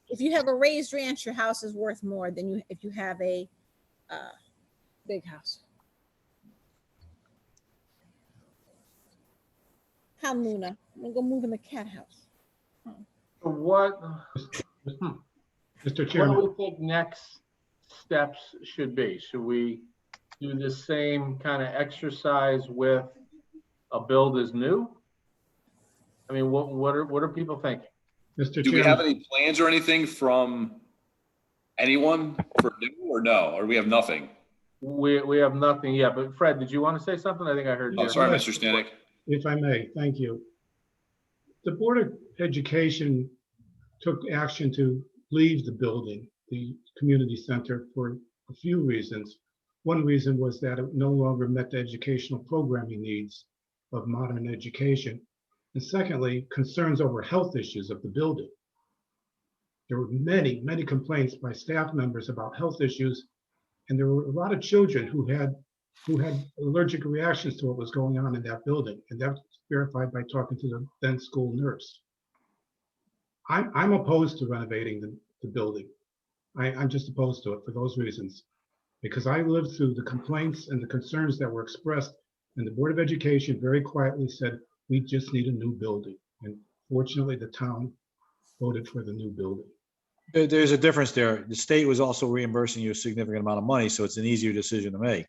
If you have a raised ranch, your house is worth more than if you have a big house. Come, Luna. I'm gonna go move in the cat house. So what Mr. what do Chairman, we think next steps should be? Should we do the same kind of exercise with a build as new? I mean, what are people thinking? Mr. Do we have Chairman, any plans or anything from anyone for new or no? Or we have nothing? We have nothing yet, but Fred, did you want to say something? I think I heard Oh, you. sorry, Mr. Stanek. if I may, thank you. The Board of Education took action to leave the building, the community center, for a few reasons. One reason was that it no longer met the educational programming needs of modern education. And secondly, concerns over health issues of the building. There were many, many complaints by staff members about health issues, and there were a lot of children who had allergic reactions to what was going on in that building, and that's verified by talking to the then school nurse. I'm opposed to renovating the building. I'm just opposed to it for those reasons, because I lived through the complaints and the concerns that were expressed, and the Board of Education very quietly said, we just need a new building. And fortunately, the town voted for the new building. There's a difference there. The state was also reimbursing you a significant amount of money, so it's an easier decision to make.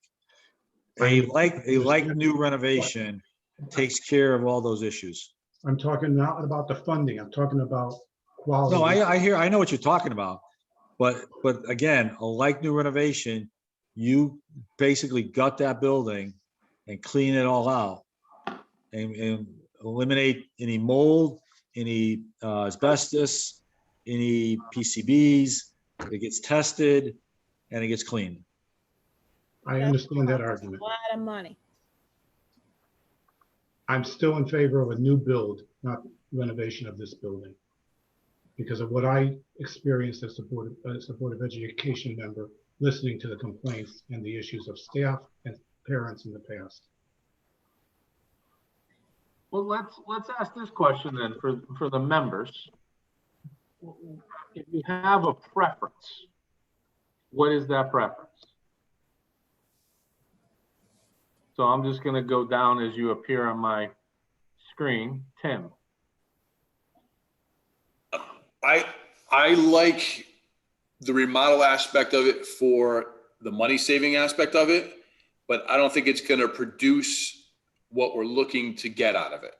A like new renovation takes care of all those issues. I'm talking not about the funding, I'm talking about quality. No, I know what you're talking about, but again, a like new renovation, you basically gut that building and clean it all out and eliminate any mold, any asbestos, any PCBs. It gets tested and it gets cleaned. I understand that argument. A lot of money. I'm still in favor of a new build, not renovation of this building, because of what I experienced as a Board of Education member, listening to the complaints and the issues of staff and parents in the past. Well, let's ask this question then for the members. If you have a preference, what is that preference? So I'm just going to go down as you appear on my screen. Tim. I like the remodel aspect of it for the money saving aspect of it, but I don't think it's going to produce what we're looking to get out of it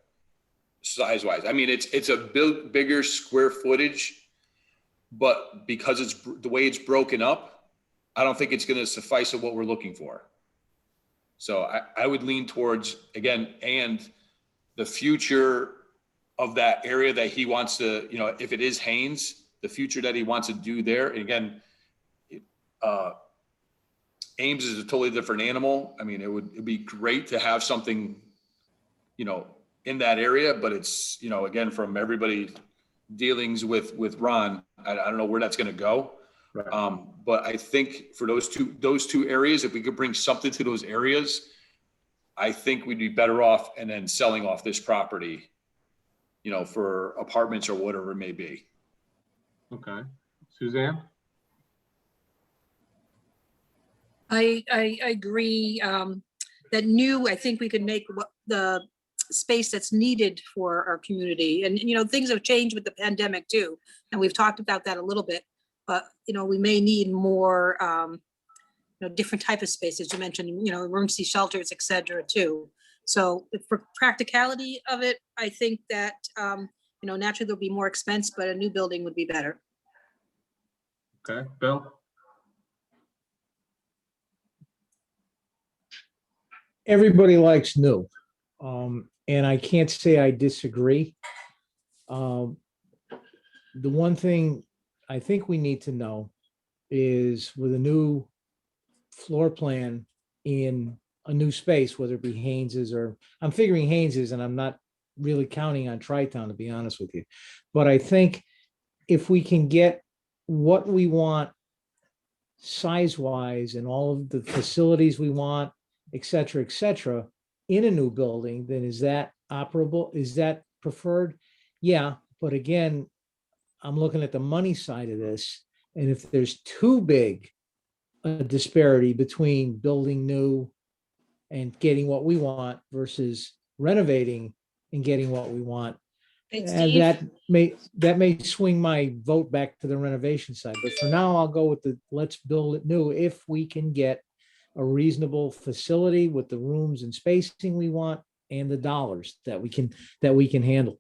size wise. I mean, it's a bigger square footage, but because it's the way it's broken up, I don't think it's going to suffice of what we're looking for. So I would lean towards, again, and the future of that area that he wants to, if it is Haynes, the future that he wants to do there. And again, Ames is a totally different animal. I mean, it'd be great to have something, in that area, but it's, again, from everybody dealings with Ron, I don't know where that's going to go. Right. But I think for those two areas, if we could bring something to those areas, I think we'd be better off and then selling off this property, for apartments or whatever it may be. Okay. Suzanne? I agree that new, I think we could make what the space that's needed for our community. And, things have changed with the pandemic too. And we've talked about that a little bit, but, we may need more, different type of spaces. You mentioned, emergency shelters, et cetera, too. So for practicality of it, I think that, naturally there'll be more expense, but a new building would be better. Okay. Bill? Everybody likes new. And I can't say I disagree. The one thing I think we need to know is with a new floor plan in a new space, whether it be Haynes's or I'm figuring Haynes's, and I'm not really counting on Tri-Town, to be honest with you. But I think if we can get what we want size-wise and all of the facilities we want, et cetera, in a new building, then is that operable? Is that preferred? Yeah, but again, I'm looking at the money side of this. And if there's too big a disparity between building new and getting what we want versus renovating and getting what we want, Hey, and Steve. that may swing my vote back to the renovation side. But for now, I'll go with the let's build it new if we can get a reasonable facility with the rooms and spacing we want and the dollars that we can handle.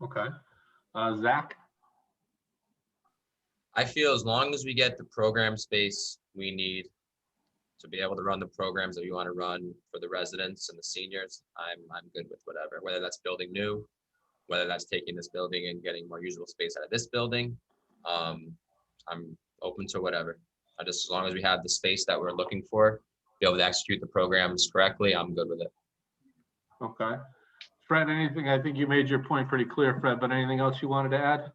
Okay. Zach? I feel as long as we get the program space we need to be able to run the programs that we want to run for the residents and the seniors, I'm good with whatever, whether that's building new, whether that's taking this building and getting more usable space out of this building. I'm open to whatever. Just as long as we have the space that we're looking for, be able to execute the programs correctly, I'm good with it. Okay. Fred, anything? I think you made your point pretty clear, Fred, but anything else you wanted to add?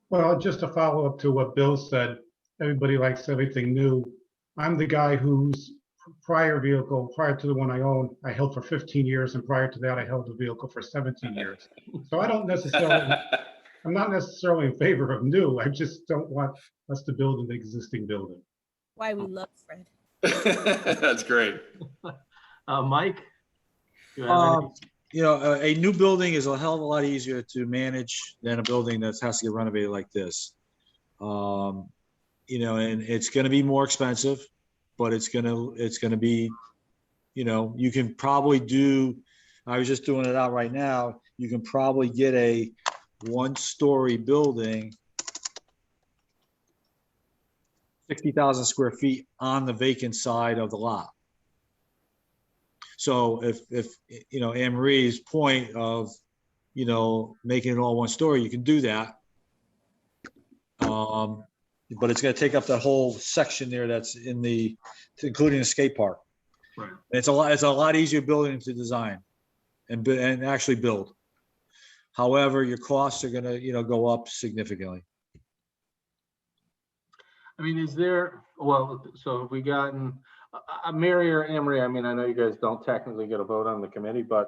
Well, just to follow up to what Bill said, everybody likes everything new. I'm the guy whose prior vehicle, prior to the one I own, I held for 15 years, and prior to that, I held the vehicle for 17 years. So I don't necessarily, I'm not necessarily in favor of new. I just don't want us to build an existing building. Why we love Fred. That's great. Mike? You have any- You know, a new building is a hell of a lot easier to manage than a building that has to get renovated like this. You know, and it's going to be more expensive, but it's going to be, you know, you can probably do, I was just doing it out right now. You can probably get a 1-story building, 60,000 square feet on the vacant side of the lot. So if you know, Anne Marie's point of, you know, making it all 1 story, you can do that. But it's going to take up that whole section there that's in the, including the skate park. Right. It's a lot easier building to design and actually build. However, your costs are going to, you know, go up significantly. I mean, is there, well, so have we gotten, Mary or Emery, I mean, I know you guys don't technically get a vote on the committee, but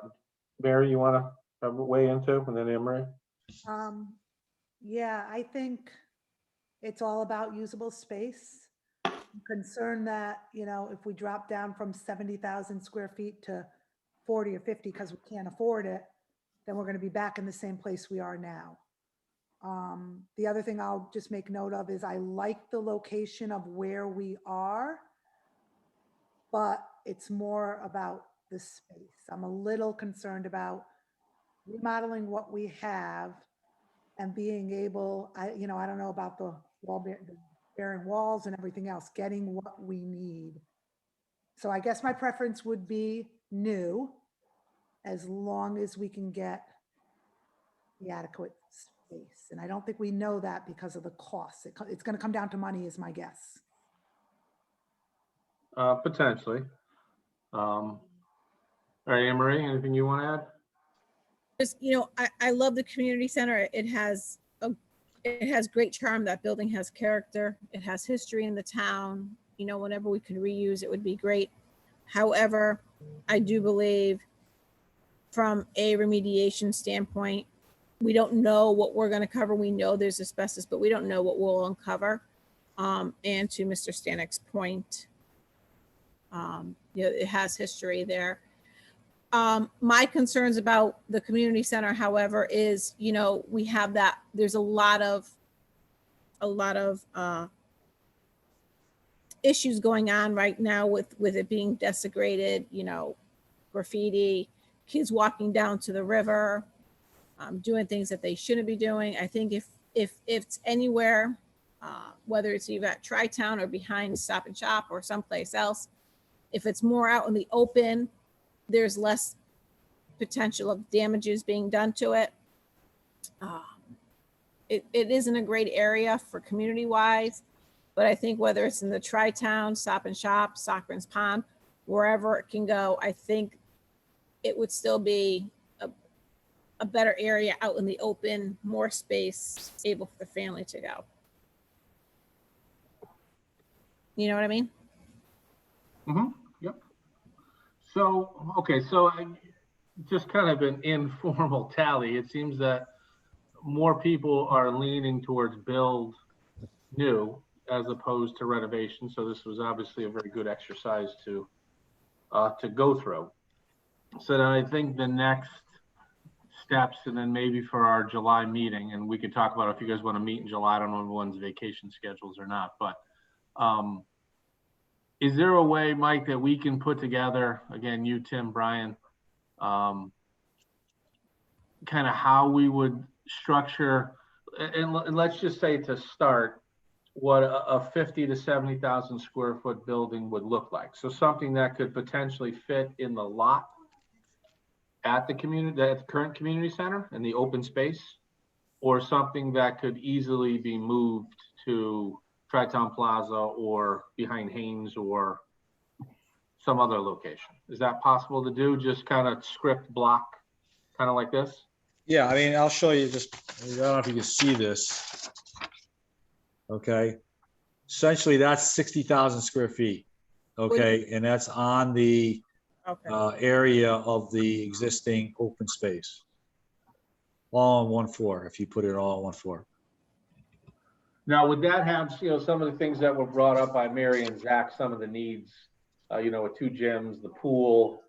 Mary, you want to weigh into, and then Emery? Yeah, I think it's all about usable space. I'm concerned that, you know, if we drop down from 70,000 square feet to 40 or 50 because we can't afford it, then we're going to be back in the same place we are now. The other thing I'll just make note of is I like the location of where we are, but it's more about the space. I'm a little concerned about remodeling what we have and being able, I don't know about the bearing walls and everything else, getting what we need. So I guess my preference would be new, as long as we can get the adequate space. And I don't think we know that because of the costs. It's going to come down to money is my guess. Potentially. All right, Emery, anything you want to add? Just, I love the community center. It has great charm. That building has character. It has history in the town. Whenever we can reuse it would be great. However, I do believe from a remediation standpoint, we don't know what we're going to cover. We know there's asbestos, but we don't know what we'll uncover. And to Mr. Stanik's point, it has history there. My concerns about the community center, however, is, we have that, there's a lot of issues going on right now with it being desecrated, graffiti, kids walking down to the river, doing things that they shouldn't be doing. I think if it's anywhere, whether it's either at Tri-Town or behind Stop and Shop or someplace else, if it's more out in the open, there's less potential of damages being done to it. It isn't a great area for community-wise, but I think whether it's in the Tri-Town, Stop and Shop, Soccer's Pond, wherever it can go, I think it would still be a better area out in the open, more space, able for the family to go. You know what I mean? Yep. So, okay, so just kind of an informal tally. It seems that more people are leaning towards build new as opposed to renovation. So this was obviously a very good exercise to go through. So then I think the next steps, and then maybe for our July meeting, and we could talk about if you guys want to meet in July. I don't know if everyone's vacation schedules or not, but is there a way, Mike, that we can put together, again, you, Tim, Brian, kind of how we would structure, and let's just say to start, what a 50 to 70,000 square foot building would look like. So something that could potentially fit in the lot at the community, at the current community center in the open space, or something that could easily be moved to Tri-Town Plaza or behind Haynes or some other location. Is that possible to do? Just kind of script block, kind of like this? Yeah, I mean, I'll show you just, I don't know if you can see this. Okay. Essentially, that's 60,000 square feet. Okay, and that's on the Okay. area of the existing open space. All on one floor, if you put it all on one floor. Now, would that have, some of the things that were brought up by Mary and Zach, some of the needs, with 2 gyms, the pool,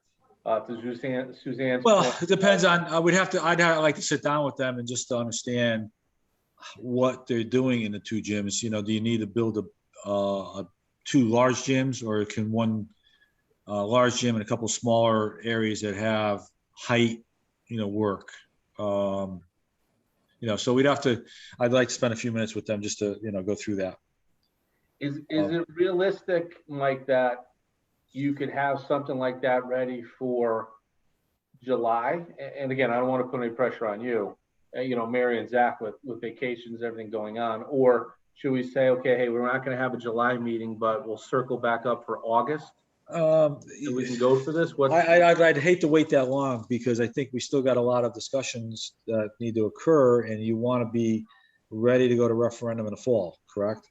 to Suzanne's Well, point? it depends on, I'd like to sit down with them and just to understand what they're doing in the 2 gyms. Do you need to build a 2 large gyms, or can one large gym and a couple smaller areas that have height, work? So I'd like to spend a few minutes with them just to, go through that. Is it realistic, Mike, that you could have something like that ready for July? And again, I don't want to put any pressure on you, Mary and Zach with vacations, everything going on. Or should we say, okay, hey, we're not going to have a July meeting, but we'll circle back up for August? So we can go for this? I'd hate to wait that long, because I think we still got a lot of discussions that need to occur, and you want to be ready to go to referendum in the fall, correct?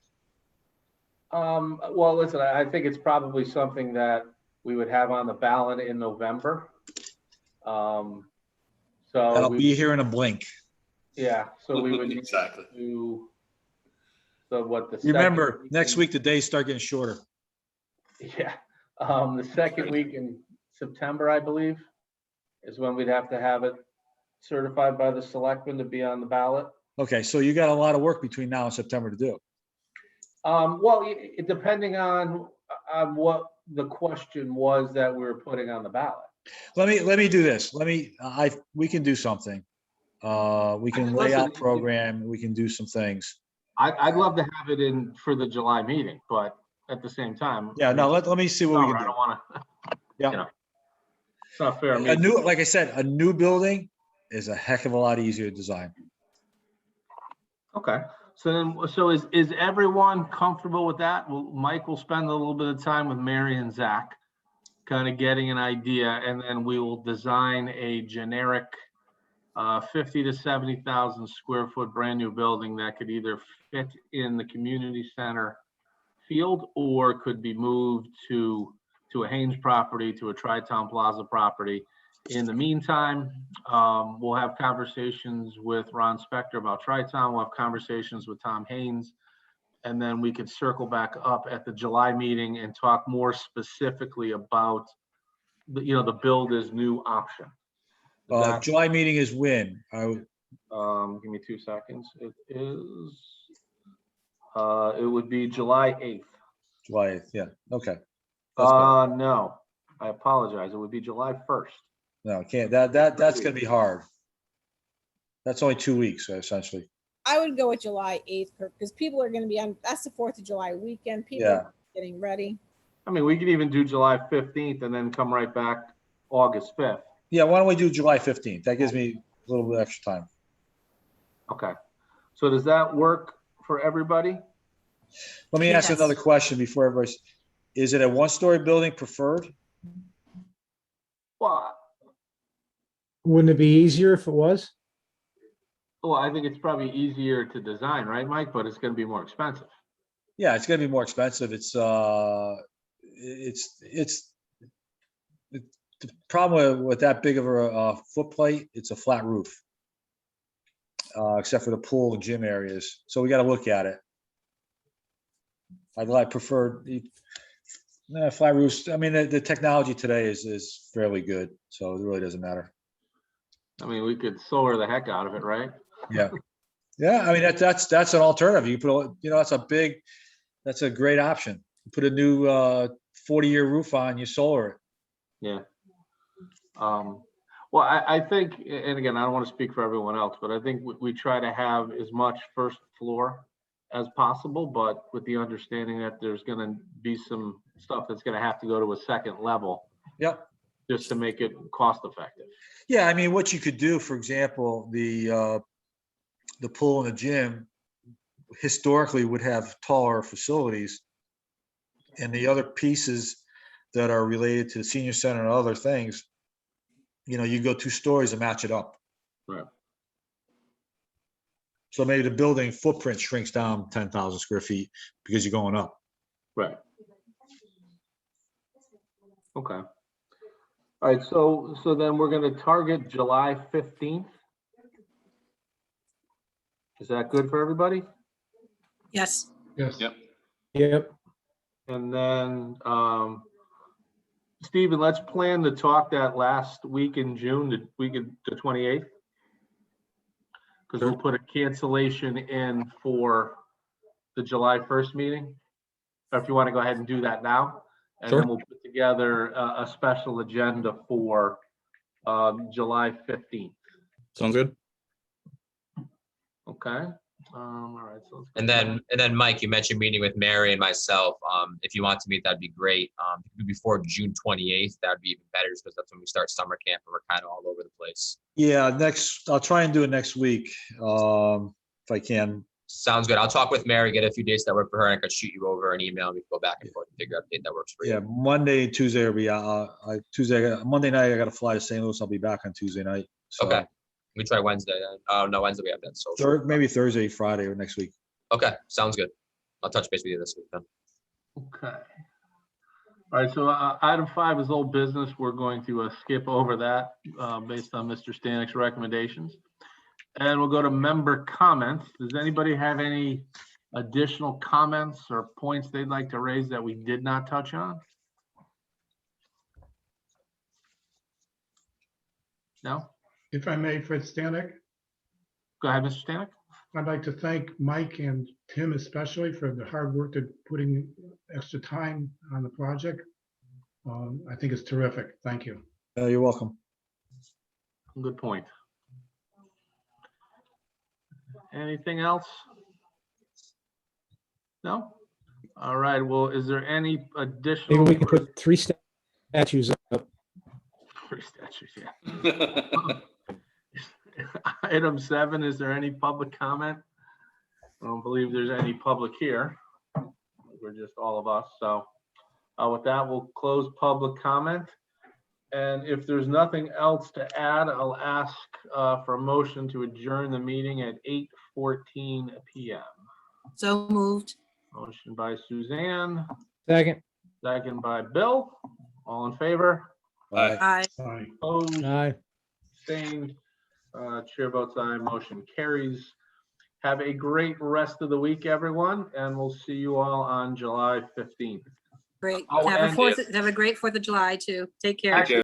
Well, listen, I think it's probably something that we would have on the ballot in November. So That'll be here in a blink. Yeah, so we would Exactly. do. So what the Remember, next week the days start getting shorter. Yeah, the second week in September, I believe, is when we'd have to have it certified by the selectmen to be on the ballot. Okay, so you got a lot of work between now and September to do. Well, depending on what the question was that we were putting on the ballot. Let me do this. We can do something. We can lay out program. We can do some things. I'd love to have it in for the July meeting, but at the same time. Yeah, no, let me see what we can do. I don't want to. Yeah. It's not fair. Like I said, a new building is a heck of a lot easier to design. Okay. So is everyone comfortable with that? Well, Mike will spend a little bit of time with Mary and Zach, kind of getting an idea, and then we will design a generic 50 to 70,000 square foot brand new building that could either fit in the community center field or could be moved to a Haynes property, to a Tri-Town Plaza property. In the meantime, we'll have conversations with Ron Spector about Tri-Town. We'll have conversations with Tom Haynes, and then we could circle back up at the July meeting and talk more specifically about the build is new option. July meeting is when? Give me 2 seconds. It is. It would be July 8th. July 8th. Yeah. Okay. No, I apologize. It would be July 1st. No, I can't. That's gonna be hard. That's only 2 weeks, essentially. I would go with July 8th because people are going to be on, that's the 4th of July weekend. People are getting ready. I mean, we could even do July 15th and then come right back August 5th. Yeah, why don't we do July 15th? That gives me a little bit extra time. Okay. So does that work for everybody? Let me ask another question before everybody's, is it a 1-story building preferred? Well, Wouldn't it be easier if it was? Well, I think it's probably easier to design, right, Mike? But it's gonna be more expensive. Yeah, it's gonna be more expensive. It's the problem with that big of a footplate, it's a flat roof. Except for the pool and gym areas. So we gotta look at it. I prefer flat roofs. I mean, the technology today is fairly good, so it really doesn't matter. I mean, we could solar the heck out of it, right? Yeah. Yeah, I mean, that's an alternative. You put, that's a great option. You put a new 40-year roof on, you solar it. Yeah. Well, I think, and again, I don't want to speak for everyone else, but I think we try to have as much first floor as possible, but with the understanding that there's going to be some stuff that's going to have to go to a second level. Yep. Just to make it cost effective. Yeah, I mean, what you could do, for example, the pool and the gym historically would have taller facilities, and the other pieces that are related to the senior center and other things, you go 2 stories and match it up. Right. So maybe the building footprint shrinks down 10,000 square feet because you're going up. Right. Okay. All right, so then we're going to target July 15th. Is that good for everybody? Yes. Yes. Yep. Yep. And then, Stephen, let's plan to talk that last week in June, the week of the 28th. Because we'll put a cancellation in for the July 1st meeting. Or if you want to go ahead and do that now. And Sure. then we'll put together a special agenda for July 15th. Sounds good. Okay. All right. So let's go And then Mike, you mentioned meeting with Mary and myself. If you want to meet, that'd be great. Before June 28th, that'd be even better because that's when we start summer camp and we're kind of all over the place. Yeah, I'll try and do it next week, if I can. Sounds good. I'll talk with Mary, get a few dates that work for her, and I could shoot you over an email and we can go back and forth and figure out a date that works for you. Yeah, Monday and Tuesday will be, Monday night, I gotta fly to St. Louis. I'll be back on Tuesday night. So Okay. We try Wednesday then. Oh, no, Wednesday we have that social. maybe Thursday, Friday, or next week. Okay, sounds good. I'll touch base with you this week then. Okay. All right, so item 5 is old business. We're going to skip over that based on Mr. Stanik's recommendations. And we'll go to member comments. Does anybody have any additional comments or points they'd like to raise that we did not touch on? No? If I may, Fred Stanek, Go ahead, Mr. Stanek. I'd like to thank Mike and Tim especially for the hard work they're putting extra time on the project. I think it's terrific. Thank you. You're welcome. Good point. Anything else? No? All right, well, is there any additional? Maybe we can put 3 statues up. 3 statues, yeah. Item 7, is there any public comment? I don't believe there's any public here. We're just all of us, so with that, we'll close public comment. And if there's nothing else to add, I'll ask for a motion to adjourn the meeting at 8:14 p.m. So moved. Motion by Suzanne, Second. second by Bill. All in favor? Bye. Aye. Bye. Opposed? Aye. Abstained? Chair votes aye, motion carries. Have a great rest of the week, everyone, and we'll see you all on July 15th. Great. Oh, Have and a great 4th of July too. Take care. Actually,